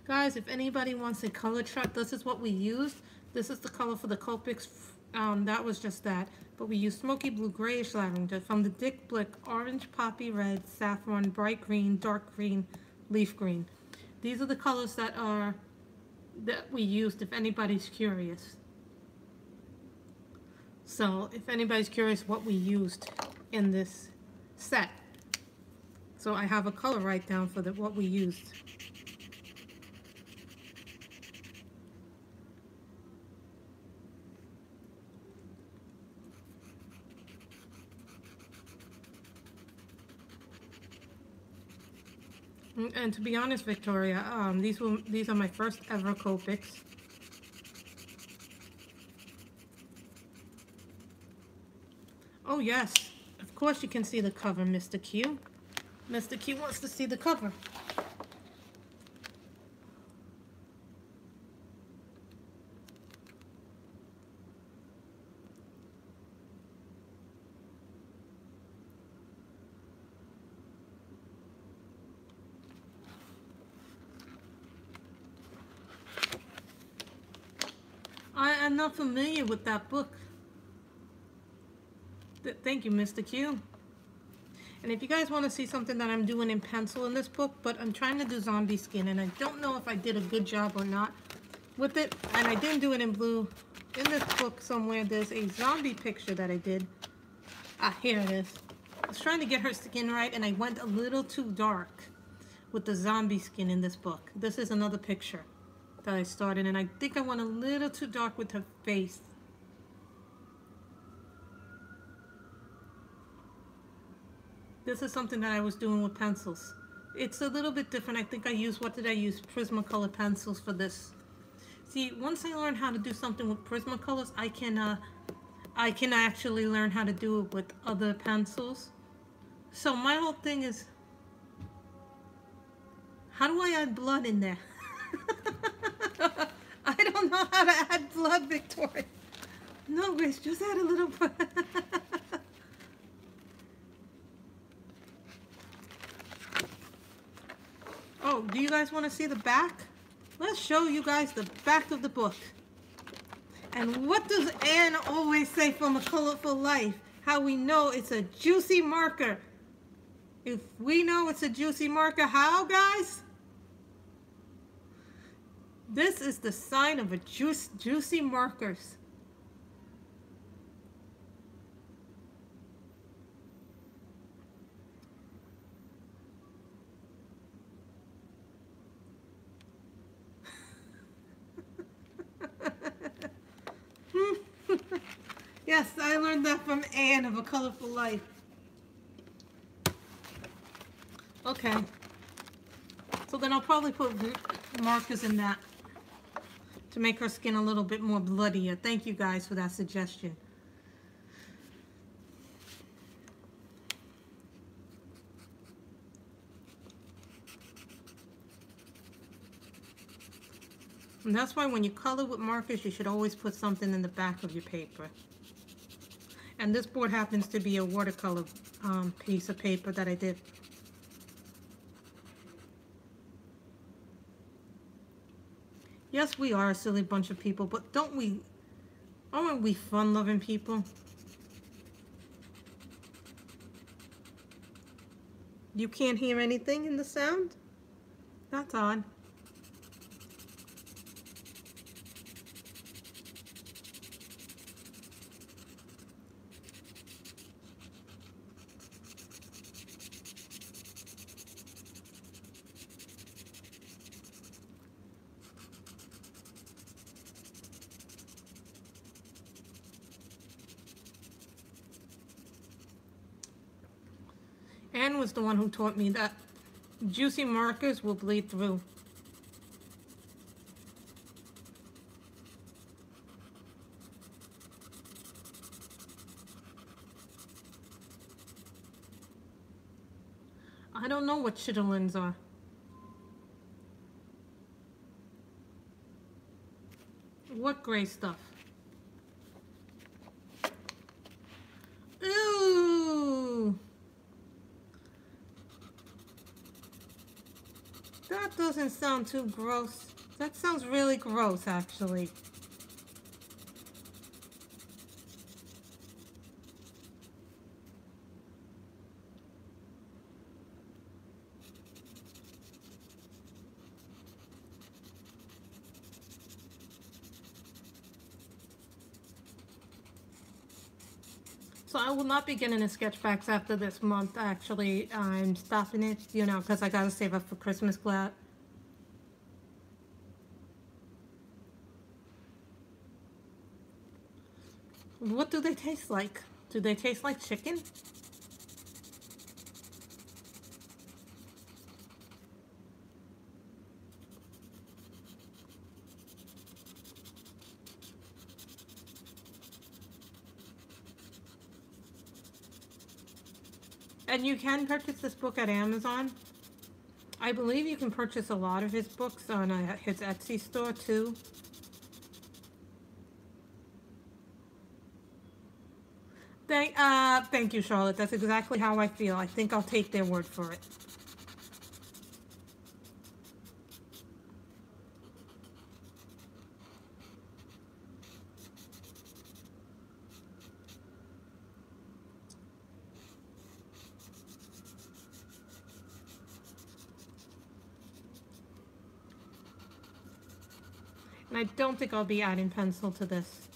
Guys, if anybody wants a color chart, this is what we used. This is the color for the Copics. That was just that. But we used smoky blue, grayish lavender, from the Dick Blick, orange, poppy red, saffron, bright green, dark green, leaf green. These are the colors that we used, if anybody's curious. So if anybody's curious what we used in this set. So I have a color write down for what we used. And to be honest, Victoria, these are my first ever Copics. Oh yes, of course you can see the cover, Mr. Q. Mr. Q wants to see the cover. I'm not familiar with that book. Thank you, Mr. Q. And if you guys want to see something that I'm doing in pencil in this book, but I'm trying to do zombie skin, and I don't know if I did a good job or not with it, and I didn't do it in blue. In this book somewhere, there's a zombie picture that I did. Ah, here it is. I was trying to get her skin right, and I went a little too dark with the zombie skin in this book. This is another picture that I started, and I think I went a little too dark with her face. This is something that I was doing with pencils. It's a little bit different. I think I used, what did I use? Prismacolor pencils for this. See, once I learn how to do something with Prismacolors, I can actually learn how to do it with other pencils. So my whole thing is, how do I add blood in there? I don't know how to add blood, Victoria. No, Grace, just add a little blood. Oh, do you guys want to see the back? Let's show you guys the back of the book. And what does Anne always say from A Colorful Life? How we know it's a juicy marker. If we know it's a juicy marker, how, guys? This is the sign of a juicy markers. Yes, I learned that from Anne of A Colorful Life. Okay. So then I'll probably put markers in that to make her skin a little bit more bloodier. Thank you guys for that suggestion. And that's why when you color with markers, you should always put something in the back of your paper. And this board happens to be a watercolor piece of paper that I did. Yes, we are a silly bunch of people, but aren't we fun-loving people? You can't hear anything in the sound? That's odd. Anne was the one who taught me that juicy markers will bleed through. I don't know what chitterlings are. What gray stuff? Ooh! That doesn't sound too gross. That sounds really gross, actually. So I will not be getting a Sketchbox after this month. Actually, I'm stopping it, you know, because I gotta save up for Christmas glad. What do they taste like? Do they taste like chicken? And you can purchase this book at Amazon. I believe you can purchase a lot of his books on his Etsy store too. Thank you, Charlotte. That's exactly how I feel. I think I'll take their word for it. And I don't think I'll be adding pencil to this.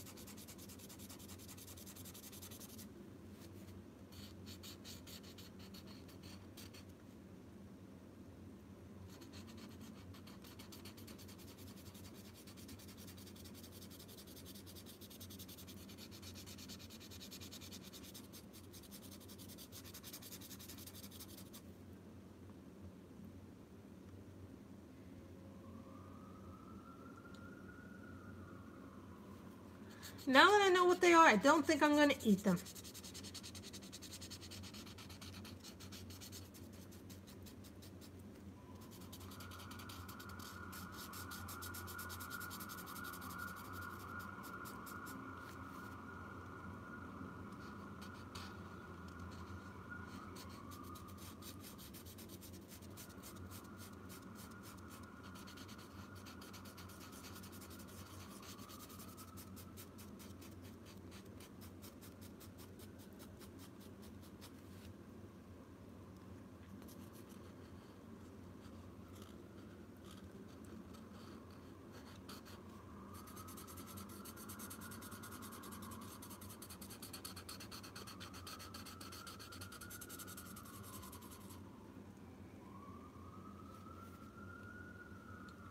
Now that I know what they are, I don't think I'm going to eat them.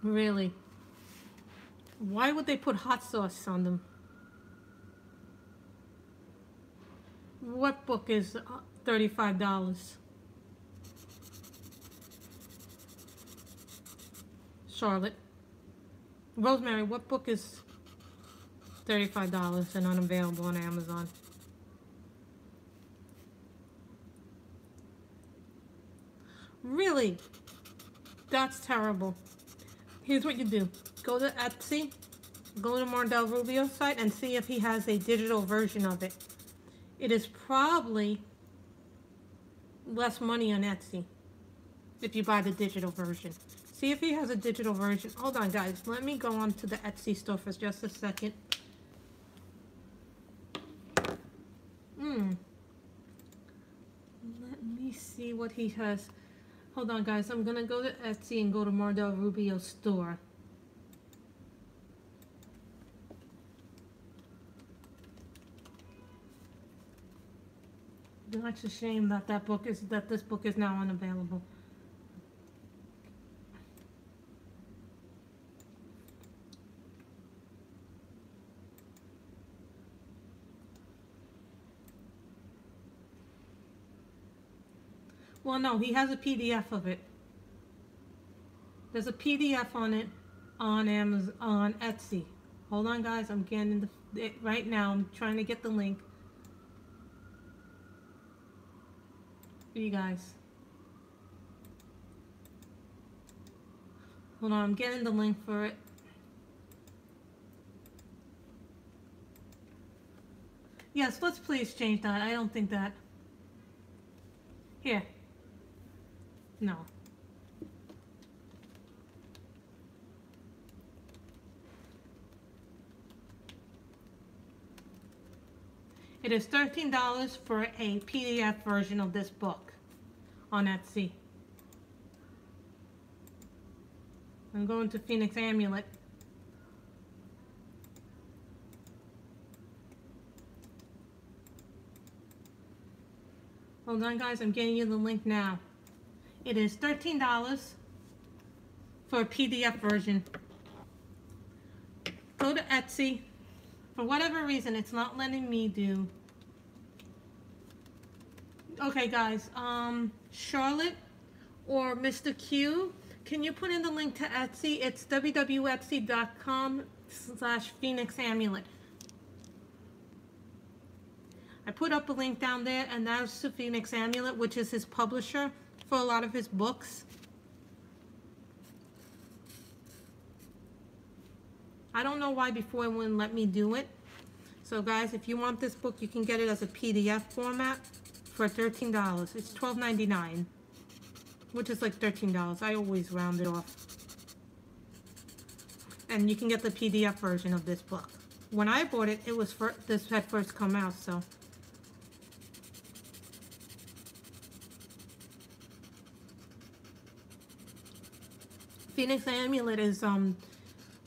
Really? Why would they put hot sauce on them? What book is $35? Charlotte. Rosemary, what book is $35 and unavailable on Amazon? Really? That's terrible. Here's what you do. Go to Etsy, go to Mardel Rubio's site, and see if he has a digital version of it. It is probably less money on Etsy if you buy the digital version. See if he has a digital version. Hold on, guys. Let me go on to the Etsy store for just a second. Let me see what he has. Hold on, guys. I'm going to go to Etsy and go to Mardel Rubio's store. That's a shame that this book is now unavailable. Well, no, he has a PDF of it. There's a PDF on it on Amazon, on Etsy. Hold on, guys. I'm getting it right now. I'm trying to get the link for you guys. Hold on, I'm getting the link for it. Yes, let's please change that. I don't think that. Here. No. It is $13 for a PDF version of this book on Etsy. I'm going to Phoenix Amulet. Hold on, guys, I'm getting you the link now. It is $13 for a PDF version. Go to Etsy. For whatever reason, it's not letting me do. Okay, guys, Charlotte or Mr. Q, can you put in the link to Etsy? It's www.etsy.com/Phoenix Amulet. I put up a link down there, and that's to Phoenix Amulet, which is his publisher for a lot of his books. I don't know why before it wouldn't let me do it. So guys, if you want this book, you can get it as a PDF format for $13. It's $12.99, which is like $13. I always round it off. And you can get the PDF version of this book. When I bought it, it was this had first come out, so. Phoenix Amulet is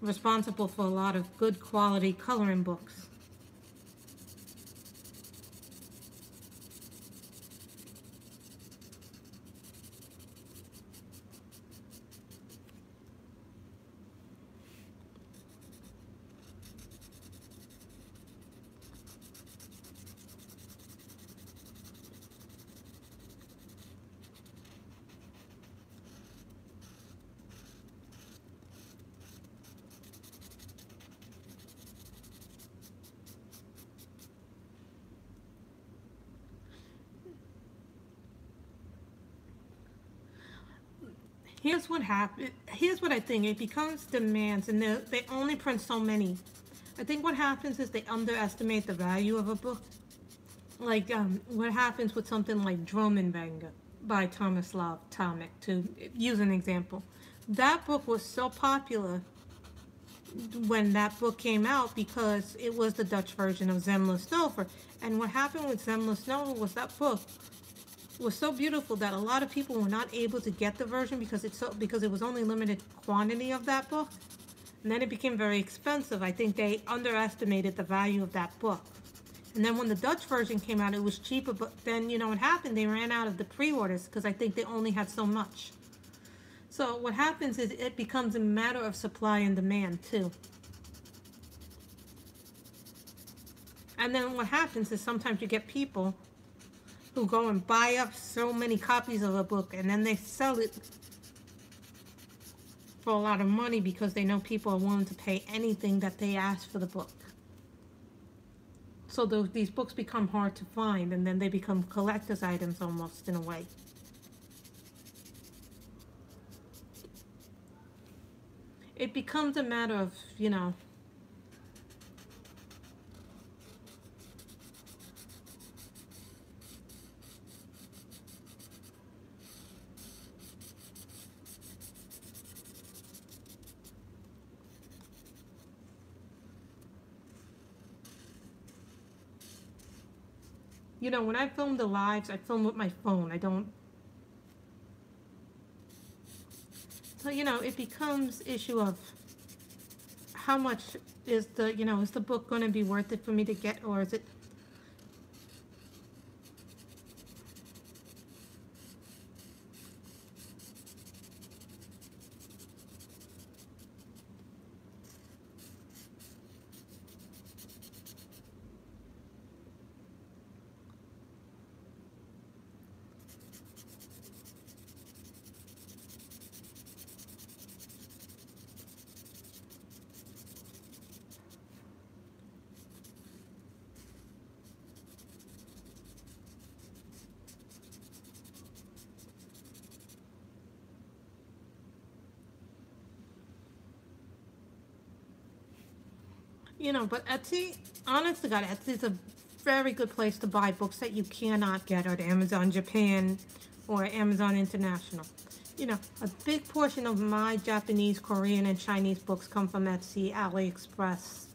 responsible for a lot of good quality coloring books. Here's what happened. Here's what I think. It becomes demands, and they only print so many. I think what happens is they underestimate the value of a book. Like what happens with something like Dromenvanger by Tomislav Tomic, to use an example. That book was so popular when that book came out because it was the Dutch version of Zemlis Snowfer. And what happened with Zemlis Snowfer was that book was so beautiful that a lot of people were not able to get the version because it was only limited quantity of that book, and then it became very expensive. I think they underestimated the value of that book, and then when the Dutch version came out, it was cheaper. But then you know what happened? They ran out of the pre-orders because I think they only had so much. So what happens is it becomes a matter of supply and demand too. And then what happens is sometimes you get people who go and buy up so many copies of a book, and then they sell it for a lot of money because they know people are willing to pay anything that they ask for the book. So these books become hard to find, and then they become collector's items almost in a way. It becomes a matter of, you know, when I film the lives, I film with my phone. I don't. So, it becomes issue of how much is is the book going to be worth it for me to get, or is it? You know, but Etsy, honest to God, Etsy is a very good place to buy books that you cannot get at Amazon Japan or Amazon International. You know, a big portion of my Japanese, Korean, and Chinese books come from Etsy, AliExpress.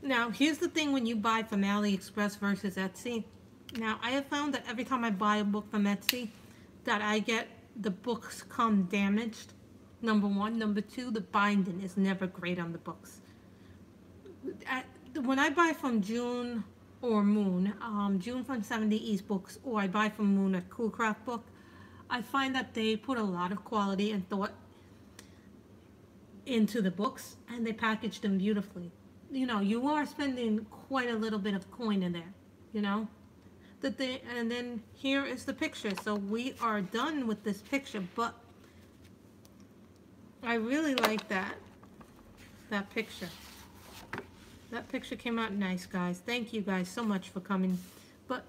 Now, here's the thing when you buy from AliExpress versus Etsy. Now, I have found that every time I buy a book from Etsy, that I get the books come damaged. Number one. Number two, the binding is never great on the books. When I buy from June or Moon, June from 70 East Books, or I buy from Moon at Cool Craft Book, I find that they put a lot of quality and thought into the books, and they package them beautifully. You know, you are spending quite a little bit of coin in there, you know. And then here is the picture. So we are done with this picture, but I really like that picture. That picture came out nice, guys. Thank you guys so much for coming. But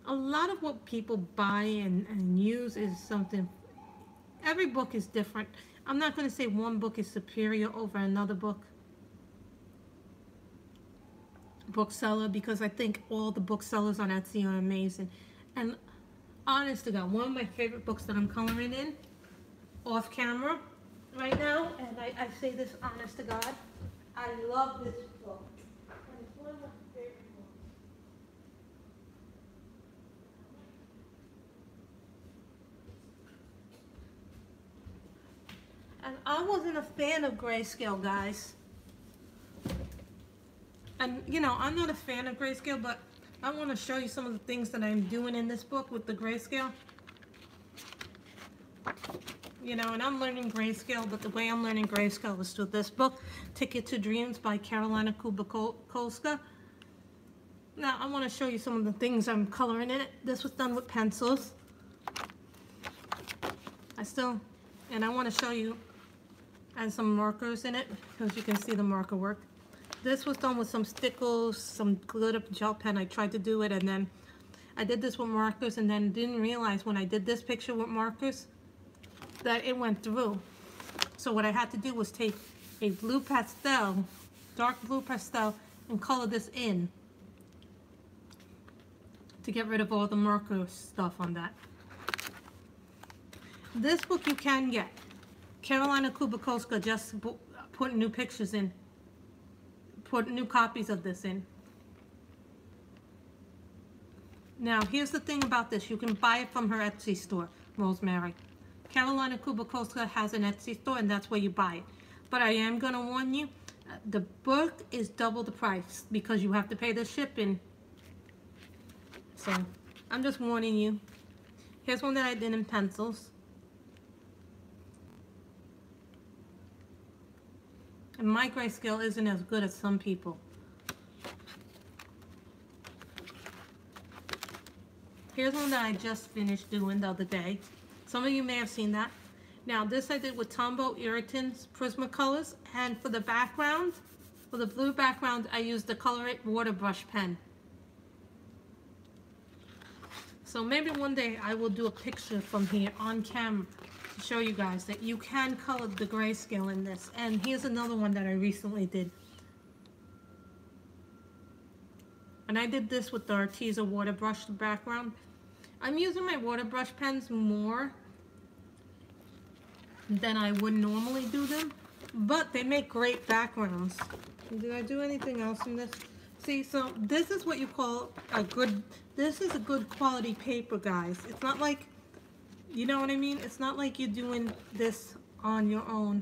a lot of what people buy and use is something, every book is different. I'm not going to say one book is superior over another bookseller, because I think all the booksellers on Etsy are amazing. And honest to God, one of my favorite books that I'm coloring in off camera right now, and I say this honest to God, I love this book. And it's one of my favorite books. And I wasn't a fan of Grayscale, guys. And, you know, I'm not a fan of Grayscale, but I want to show you some of the things that I'm doing in this book with the Grayscale. You know, and I'm learning Grayscale, but the way I'm learning Grayscale is through this book, Ticket to Dreams by Carolina Kubakolska. Now, I want to show you some of the things I'm coloring in it. This was done with pencils. And I want to show you, and some markers in it, because you can see the marker work. This was done with some stickles, some glitter gel pen. I tried to do it, and then I did this with markers, and then didn't realize when I did this picture with markers that it went through. So what I had to do was take a blue pastel, dark blue pastel, and color this in to get rid of all the marker stuff on that. This book you can get. Carolina Kubakolska just put new pictures in, put new copies of this in. Now, here's the thing about this. You can buy it from her Etsy store, Rosemary. Carolina Kubakolska has an Etsy store, and that's where you buy it. But I am going to warn you, the book is double the price because you have to pay the shipping. So, I'm just warning you. Here's one that I did in pencils. And my Grayscale isn't as good as some people. Here's one that I just finished doing the other day. Some of you may have seen that. Now, this I did with Tombow Irritants Prismacolors, and for the background, for the blue background, I used the Color It water brush pen. So maybe one day I will do a picture from here on camera to show you guys that you can color the Grayscale in this. And here's another one that I recently did. And I did this with the Arteza water brush background. I'm using my water brush pens more than I would normally do them, but they make great backgrounds. Did I do anything else in this? See, so this is what you call a good, this is a good quality paper, guys. It's not like, you know what I mean? It's not like you're doing this on your own.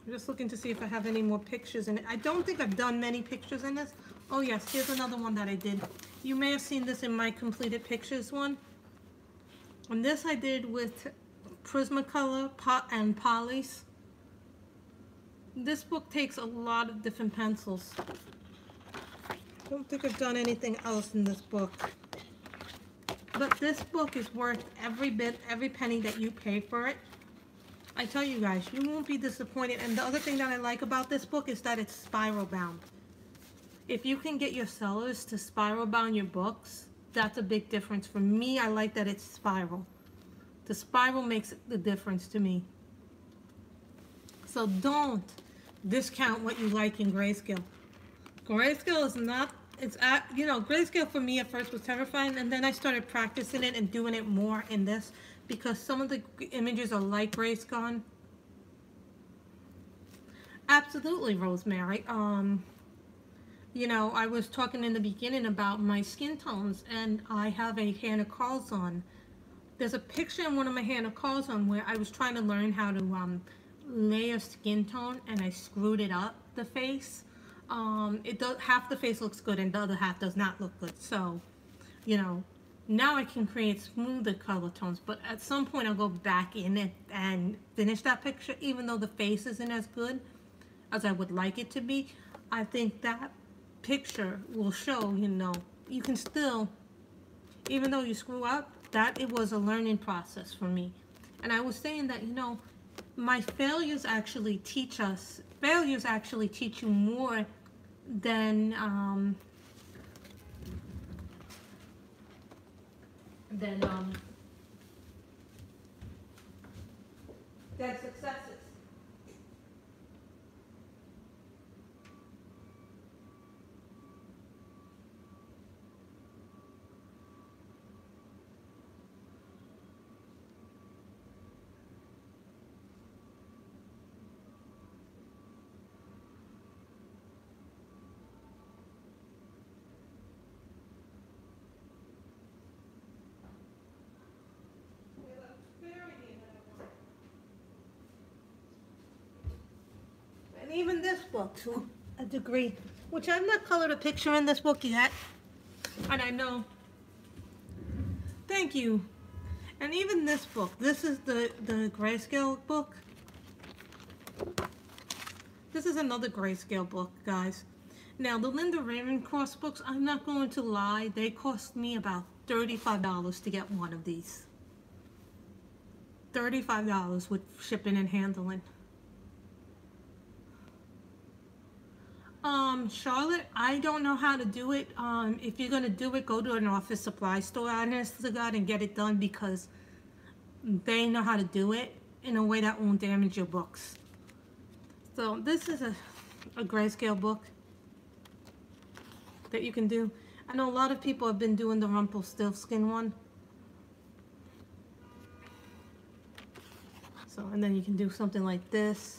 I'm just looking to see if I have any more pictures in it. I don't think I've done many pictures in this. Oh yes, here's another one that I did. You may have seen this in my completed pictures one. And this I did with Prismacolor and Polys. This book takes a lot of different pencils. I don't think I've done anything else in this book. But this book is worth every bit, every penny that you pay for it. I tell you guys, you won't be disappointed. And the other thing that I like about this book is that it's spiral bound. If you can get your sellers to spiral bound your books, that's a big difference. For me, I like that it's spiral. The spiral makes the difference to me. So don't discount what you like in Grayscale. Grayscale is not, it's at, you know, Grayscale for me at first was terrifying, and then I started practicing it and doing it more in this because some of the images are like Grayscale. Absolutely, Rosemary. You know, I was talking in the beginning about my skin tones, and I have a Hannah Carlson. There's a picture in one of my Hannah Carlson where I was trying to learn how to layer skin tone, and I screwed it up, the face. It does, half the face looks good and the other half does not look good. So, you know, now I can create smoother color tones, but at some point I'll go back in it and finish that picture, even though the face isn't as good as I would like it to be. I think that picture will show, you know, you can still, even though you screw up, that it was a learning process for me. And I was saying that, you know, my failures actually teach us, failures actually teach you more than successes. And even this book, to a degree, which I've not colored a picture in this book yet, and I know. Thank you. And even this book, this is the Grayscale book. This is another Grayscale book, guys. Now, the Linda Ravencross books, I'm not going to lie, they cost me about $35 to get one of these. $35 with shipping and handling. Charlotte, I don't know how to do it. If you're gonna do it, go to an office supply store, honest to God, and get it done, because they know how to do it in a way that won't damage your books. So this is a Grayscale book that you can do. I know a lot of people have been doing the Rumpelstiltskin one. So, and then you can do something like this.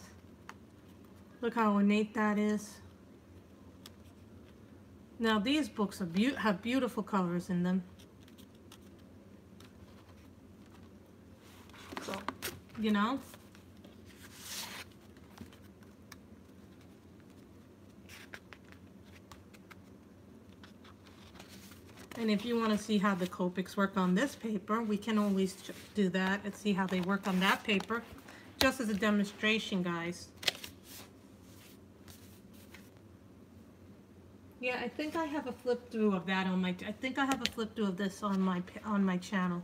Look how ornate that is. Now these books are have beautiful covers in them. So, you know. And if you want to see how the Copics work on this paper, we can always do that and see how they work on that paper, just as a demonstration, guys. Yeah, I think I have a flip through of that on my. I think I have a flip through of this on my channel.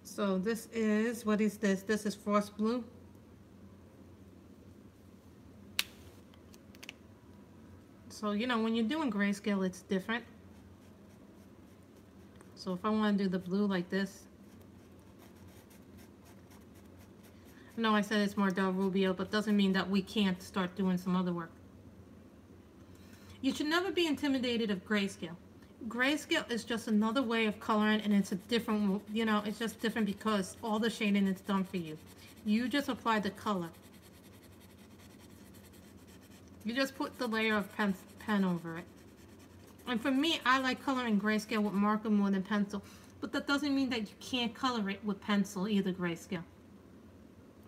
So this is, what is this? This is Frost Blue. So, you know, when you're doing Grayscale, it's different. So if I want to do the blue like this. No, I said it's Mardel Rubio, but doesn't mean that we can't start doing some other work. You should never be intimidated of Grayscale. Grayscale is just another way of coloring, and it's a different, you know, it's just different because all the shading is done for you. You just apply the color. You just put the layer of pen over it. And for me, I like coloring Grayscale with marker more than pencil, but that doesn't mean that you can't color it with pencil either, Grayscale.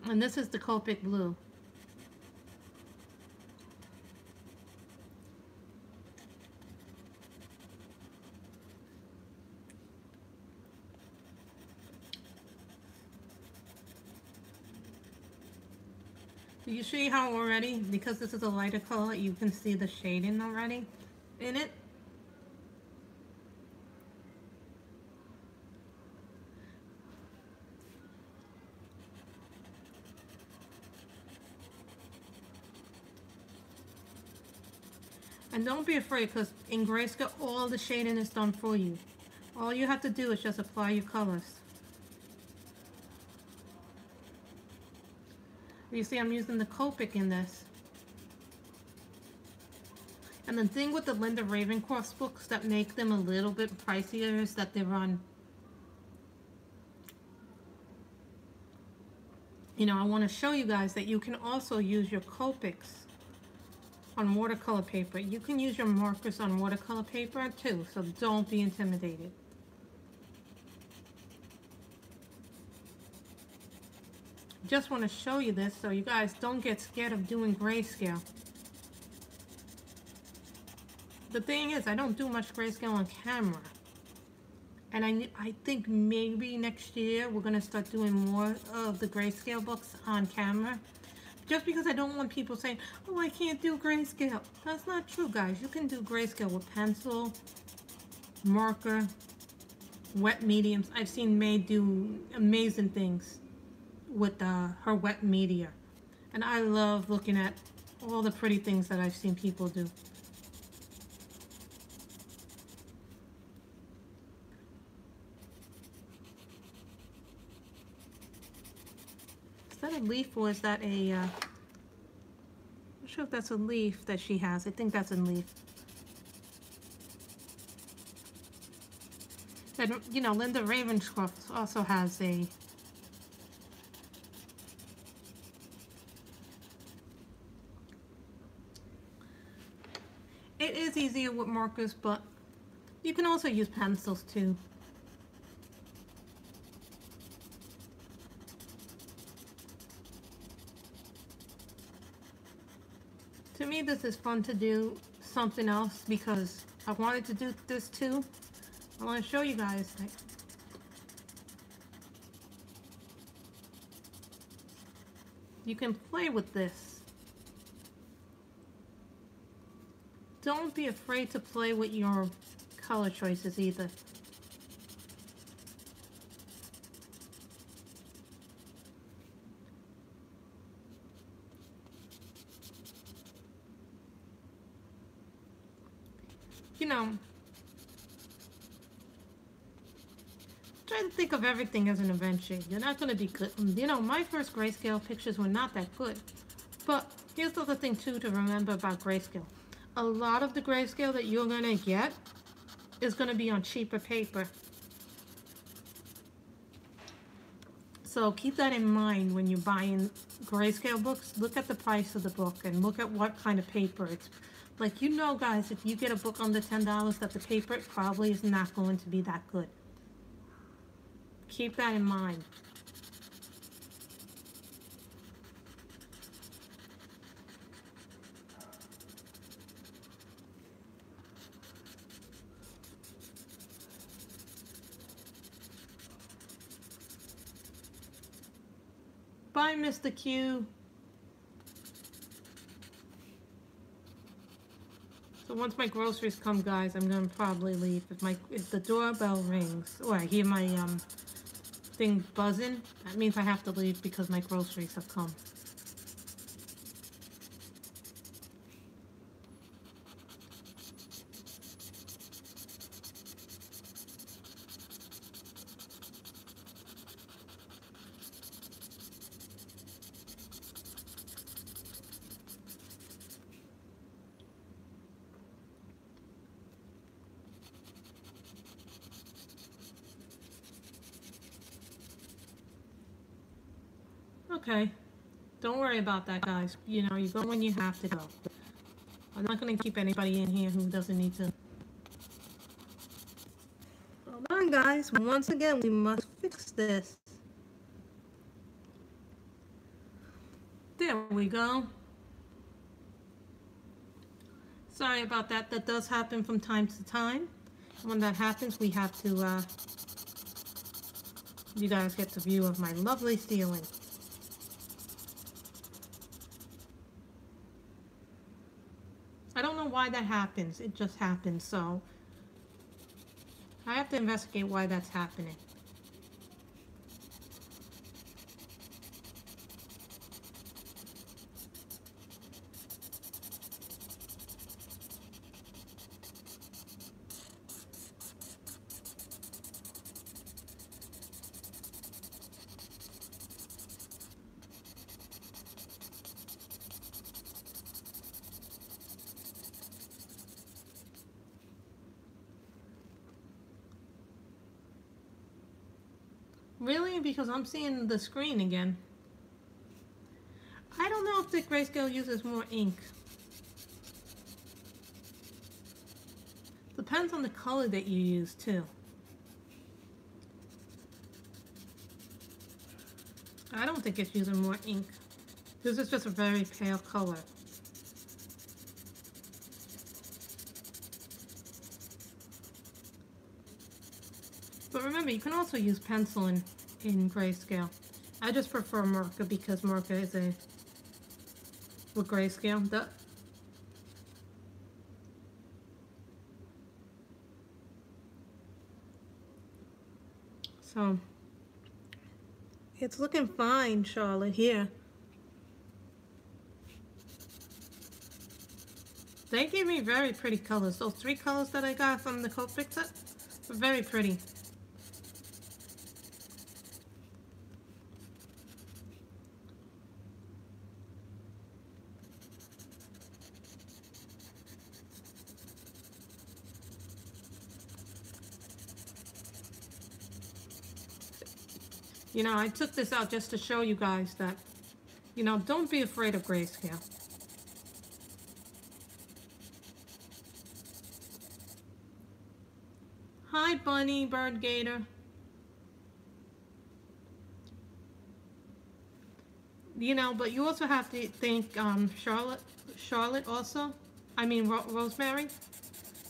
And this is the Copic blue. Do you see how already, because this is a lighter color, you can see the shading already in it? And don't be afraid, because in Grayscale, all the shading is done for you. All you have to do is just apply your colors. You see I'm using the Copic in this. And the thing with the Linda Ravencroft books that make them a little bit pricier is that they're on, you know, I want to show you guys that you can also use your Copics on watercolor paper. You can use your markers on watercolor paper too, so don't be intimidated. Just want to show you this so you guys don't get scared of doing grayscale. The thing is, I don't do much grayscale on camera. And I think maybe next year we're going to start doing more of the grayscale books on camera. Just because I don't want people saying, oh, I can't do grayscale. That's not true, guys. You can do grayscale with pencil, marker, wet mediums. I've seen May do amazing things with her wet media. And I love looking at all the pretty things that I've seen people do. Is that a leaf or is that a, I'm not sure if that's a leaf that she has. I think that's a leaf. And, you know, Linda Ravenscroft also has a it is easier with markers, but you can also use pencils too. To me, this is fun to do something else because I wanted to do this too. I want to show you guys. You can play with this. Don't be afraid to play with your color choices either. You know, try to think of everything as an adventure. You're not going to be good. You know, my first grayscale pictures were not that good. But here's the other thing too to remember about grayscale. A lot of the grayscale that you're going to get is going to be on cheaper paper. So keep that in mind when you're buying grayscale books. Look at the price of the book and look at what kind of paper it's. Like, you know, guys, if you get a book under $10, that the paper probably is not going to be that good. Keep that in mind. Bye, Mr. Q. So once my groceries come, guys, I'm gonna probably leave. If the doorbell rings or I hear my thing buzzing, that means I have to leave because my groceries have come. Okay, don't worry about that, guys. You know, you go when you have to go. I'm not going to keep anybody in here who doesn't need to. Hold on, guys. Once again, we must fix this. There we go. Sorry about that. That does happen from time to time. When that happens, we have to, you guys get the view of my lovely ceiling. I don't know why that happens. It just happens, so I have to investigate why that's happening. Really? Because I'm seeing the screen again. I don't know if the Grayscale uses more ink. Depends on the color that you use too. I don't think it's using more ink. This is just a very pale color. But remember, you can also use pencil in Grayscale. I just prefer marker because marker is a with Grayscale. So it's looking fine, Charlotte, here. They gave me very pretty colors. Those 3 colors that I got from the Copic set were very pretty. You know, I took this out just to show you guys that, you know, don't be afraid of Grayscale. Hi, Bunny, Bird Gator. You know, but you also have to think, Charlotte also, I mean, Rosemary,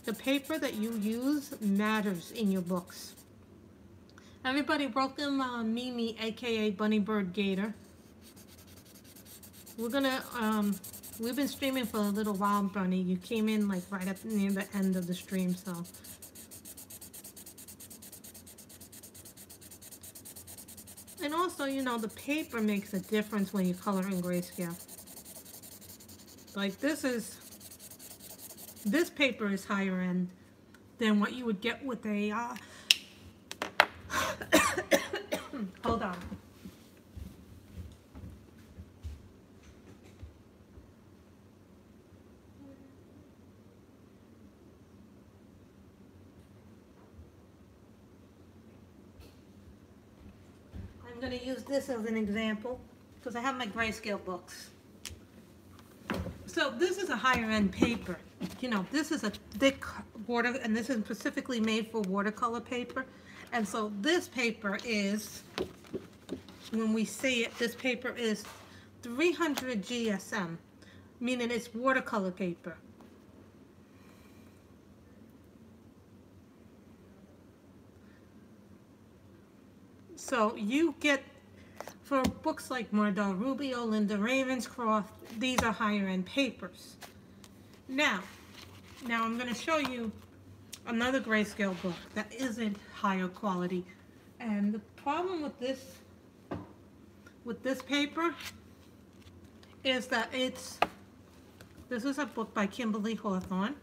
the paper that you use matters in your books. Everybody, welcome Mimi, aka Bunny Bird Gator. We're gonna, we've been streaming for a little while, Bunny. You came in like right up near the end of the stream, so. And also, you know, the paper makes a difference when you color in Grayscale. Like this paper is higher end than what you would get with a, hold on. I'm going to use this as an example because I have my Grayscale books. So this is a higher end paper. You know, this is a thick water, and this is specifically made for watercolor paper. And so this paper is, when we see it, this paper is 300 GSM, meaning it's watercolor paper. So you get, for books like Mardel Rubio, Linda Ravenscroft, these are higher end papers. Now I'm going to show you another Grayscale book that isn't higher quality. And the problem with this paper is that this is a book by Kimberly Hawthorne.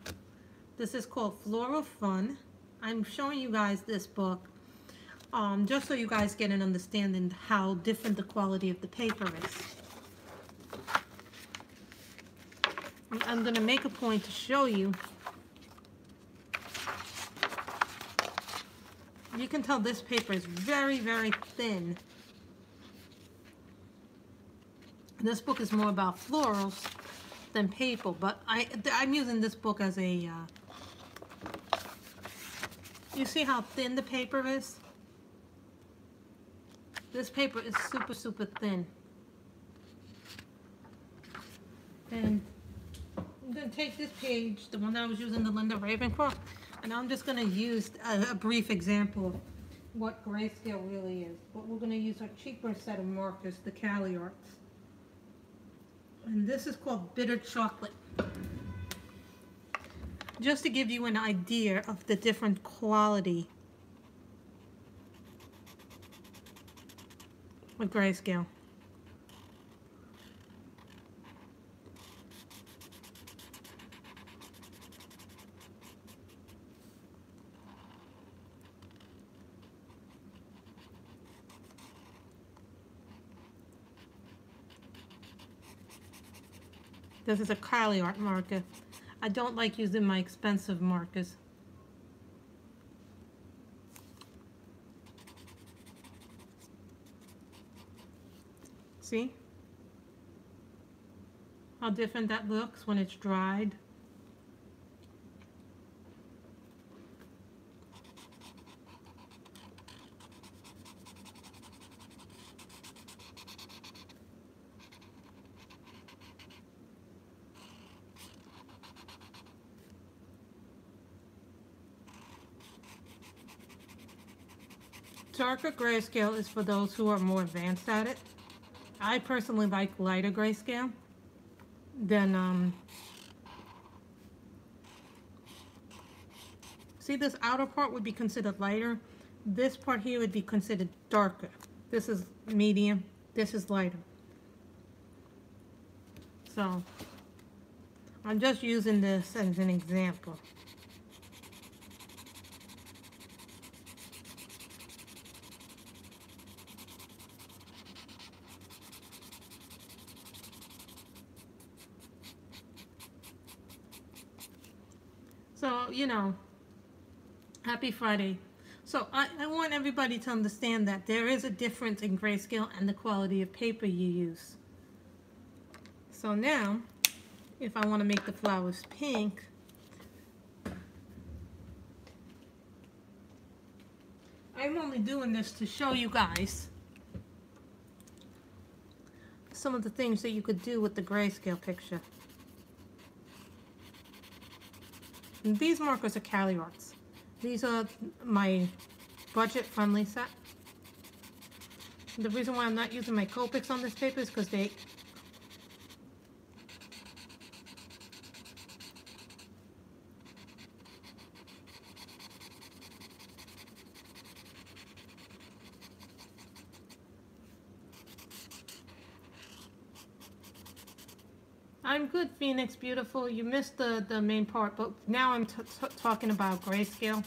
This is called Floral Fun. I'm showing you guys this book just so you guys get an understanding how different the quality of the paper is. I'm going to make a point to show you. You can tell this paper is very, very thin. This book is more about florals than paper, but I'm using this book as a, you see how thin the paper is? This paper is super, super thin. And I'm going to take this page, the one that I was using, the Linda Ravenscroft, and I'm just going to use a brief example of what Grayscale really is. But we're going to use our cheaper set of markers, the Cali Arts. And this is called Bitter Chocolate. Just to give you an idea of the different quality with Grayscale. This is a Cali Art marker. I don't like using my expensive markers. See how different that looks when it's dried? Darker grayscale is for those who are more advanced at it. I personally like lighter grayscale than see, this outer part would be considered lighter. This part here would be considered darker. This is medium, this is lighter. So I'm just using this as an example. So, you know, happy Friday. So I want everybody to understand that there is a difference in grayscale and the quality of paper you use. So now, if I want to make the flowers pink, I'm only doing this to show you guys some of the things that you could do with the grayscale picture. And these markers are Cali Arts. These are my budget-friendly set. The reason why I'm not using my Copics on this paper is because they I'm good, Phoenix Beautiful. You missed the main part, but now I'm talking about grayscale.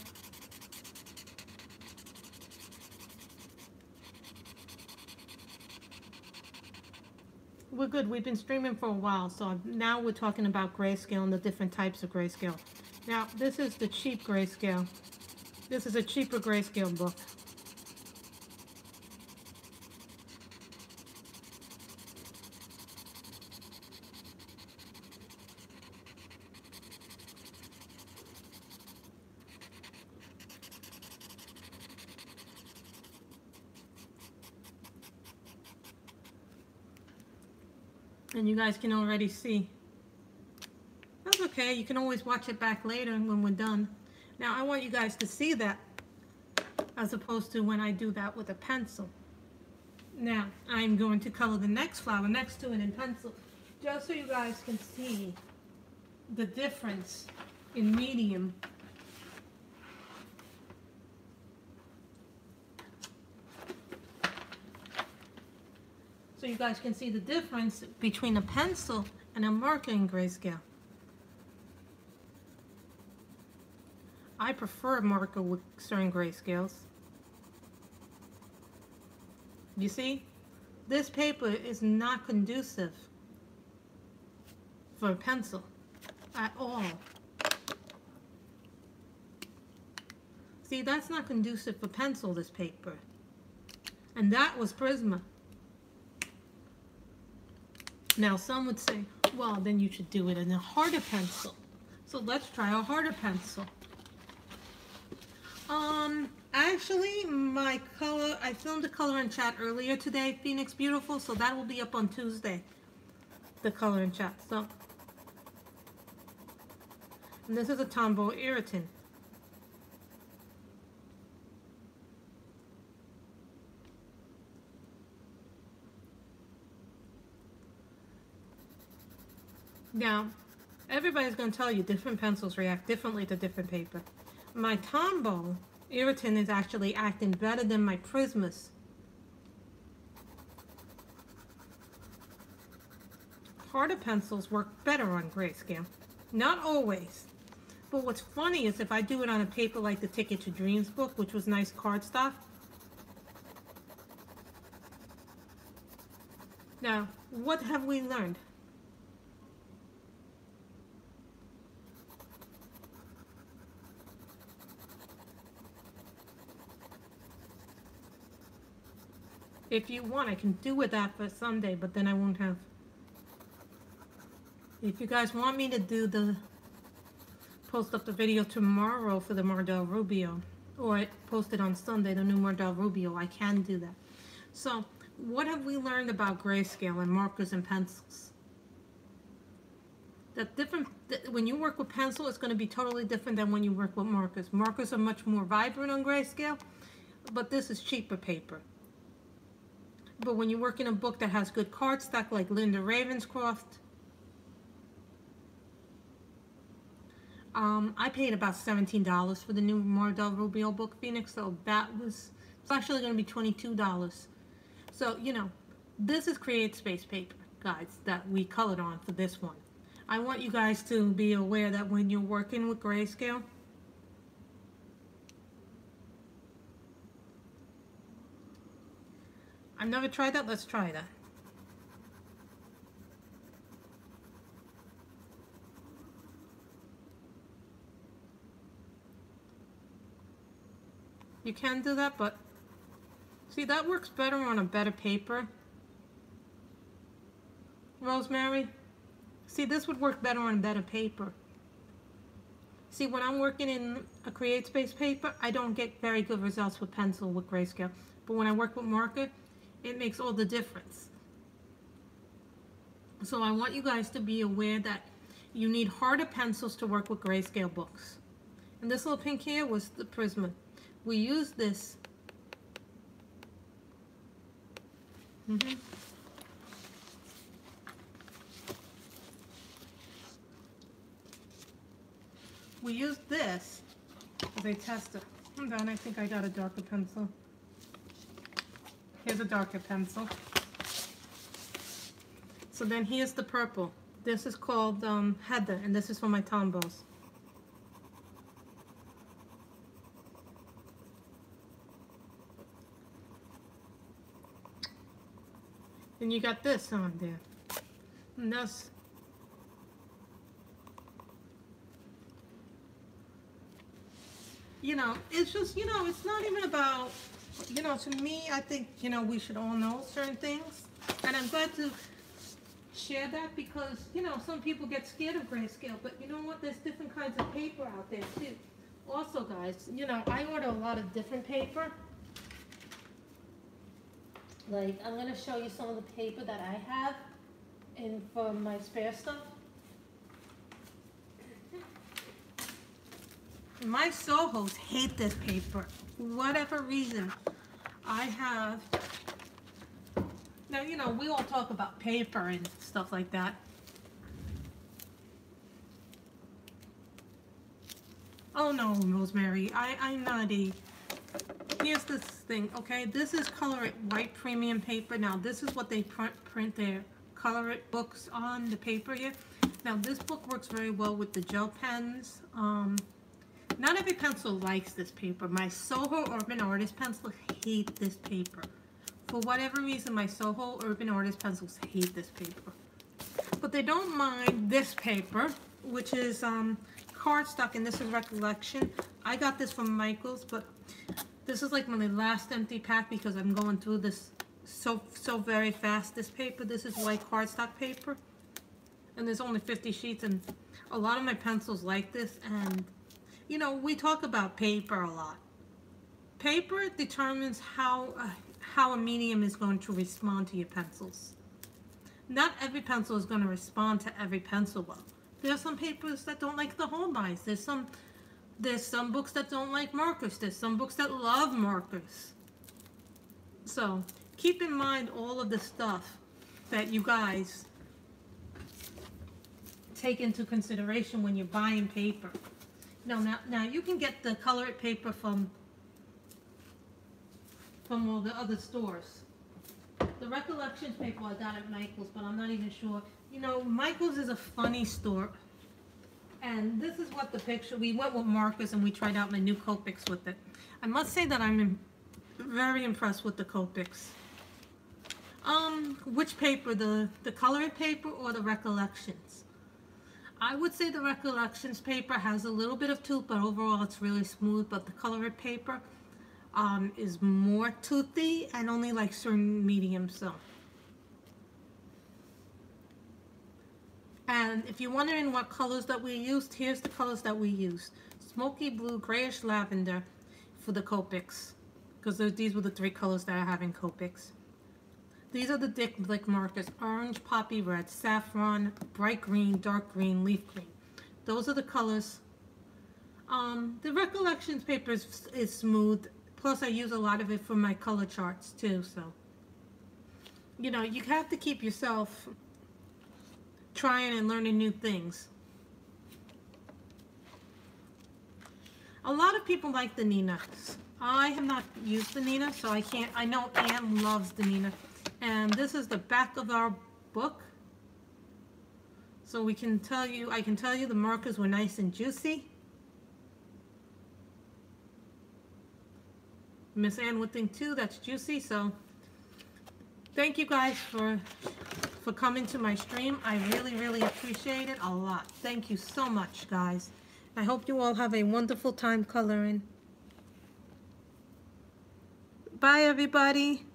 We're good. We've been streaming for a while, so now we're talking about grayscale and the different types of grayscale. Now, this is the cheap grayscale. This is a cheaper grayscale book. And you guys can already see. That's okay, you can always watch it back later when we're done. Now I want you guys to see that as opposed to when I do that with a pencil. Now I'm going to color the next flower next to it in pencil, just so you guys can see the difference in medium. So you guys can see the difference between a pencil and a marker in grayscale. I prefer a marker with certain grayscales. You see, this paper is not conducive for a pencil at all. See, that's not conducive for pencil, this paper. And that was Prisma. Now some would say, well, then you should do it in a harder pencil. So let's try a harder pencil. Actually, my color, I filmed the color in chat earlier today, Phoenix Beautiful, so that will be up on Tuesday, the color in chat. So, and this is a Tombow Irritant. Now, everybody's going to tell you different pencils react differently to different paper. My Tombow Irritant is actually acting better than my Prismas. Harder pencils work better on grayscale. Not always. But what's funny is if I do it on a paper like the Ticket to Dreams book, which was nice cardstock. Now, what have we learned? If you want, I can do with that for Sunday, but then I won't have. If you guys want me to do the post up the video tomorrow for the Mardel Rubio, or post it on Sunday, the new Mardel Rubio, I can do that. So, what have we learned about grayscale and markers and pencils? That when you work with pencil, it's going to be totally different than when you work with markers. Markers are much more vibrant on grayscale, but this is cheaper paper. But when you work in a book that has good cardstock like Linda Ravenscroft, I paid about $17 for the new Mardel Rubio book, Phoenix, so it's actually going to be $22. So, you know, this is CreateSpace paper, guys, that we colored on for this one. I want you guys to be aware that when you're working with grayscale, I've never tried that, let's try that. You can do that, but see, that works better on a better paper. Rosemary, see, this would work better on better paper. See, when I'm working in a CreateSpace paper, I don't get very good results with pencil with grayscale. But when I work with marker, it makes all the difference. So I want you guys to be aware that you need harder pencils to work with grayscale books. And this little pink here was the Prisma. We use this. We use this as a tester. Hold on, I think I got a darker pencil. Here's a darker pencil. So then here's the purple. This is called Heather, and this is for my Tombos. And you got this on there. And that's, you know, it's just, you know, it's not even about, you know, to me, I think, you know, we should all know certain things. And I'm glad to share that because, you know, some people get scared of grayscale, but you know what? There's different kinds of paper out there too. Also, guys, you know, I order a lot of different paper. Like, I'm going to show you some of the paper that I have for my spare stuff. My Sohos hate this paper. For whatever reason, I have... Now, you know, we all talk about paper and stuff like that. Oh no, Rosemary, I'm not a... Here's this thing, okay? This is Color It White Premium paper. Now, this is what they print their Color It books on, the paper here. Now, this book works very well with the gel pens. Not every pencil likes this paper. My Soho Urban Artist pencils hate this paper. For whatever reason, my Soho Urban Artist pencils hate this paper. But they don't mind this paper, which is cardstock, and this is Recollection. I got this from Michael's, but this is like my last empty pack because I'm going through this so very fast. This paper, this is white cardstock paper, and there's only 50 sheets, and a lot of my pencils like this. And you know, we talk about paper a lot. Paper determines how a medium is going to respond to your pencils. Not every pencil is going to respond to every pencil well. There are some papers that don't like the holbeinds. There's some books that don't like markers. There's some books that love markers. So keep in mind all of the stuff that you guys take into consideration when you're buying paper. Now you can get the Color It paper from all the other stores. The Recollections paper I got at Michael's, but I'm not even sure. You know, Michael's is a funny store. And this is what the picture, we went with markers and we tried out my new Copics with it. I must say that I'm very impressed with the Copics. Which paper, the Color It paper or the Recollections? I would say the Recollections paper has a little bit of tooth, but overall it's really smooth. But the Color It paper, is more toothy and only like certain mediums. So, and if you're wondering what colors that we used, here's the colors that we used: smoky blue, grayish lavender for the Copics, because these were the 3 colors that I have in Copics. These are the Dick Blick markers: orange, poppy red, saffron, bright green, dark green, leaf green. Those are the colors. The Recollections paper is smooth. Plus, I use a lot of it for my color charts too. So, you know, you have to keep yourself trying and learning new things. A lot of people like the Nina. I have not used the Nina, so I can't. I know Anne loves the Nina. And this is the back of our book. So we can tell you, I can tell you the markers were nice and juicy. Miss Anne would think too, that's juicy. So thank you guys for coming to my stream. I really, really appreciate it a lot. Thank you so much, guys. I hope you all have a wonderful time coloring. Bye, everybody.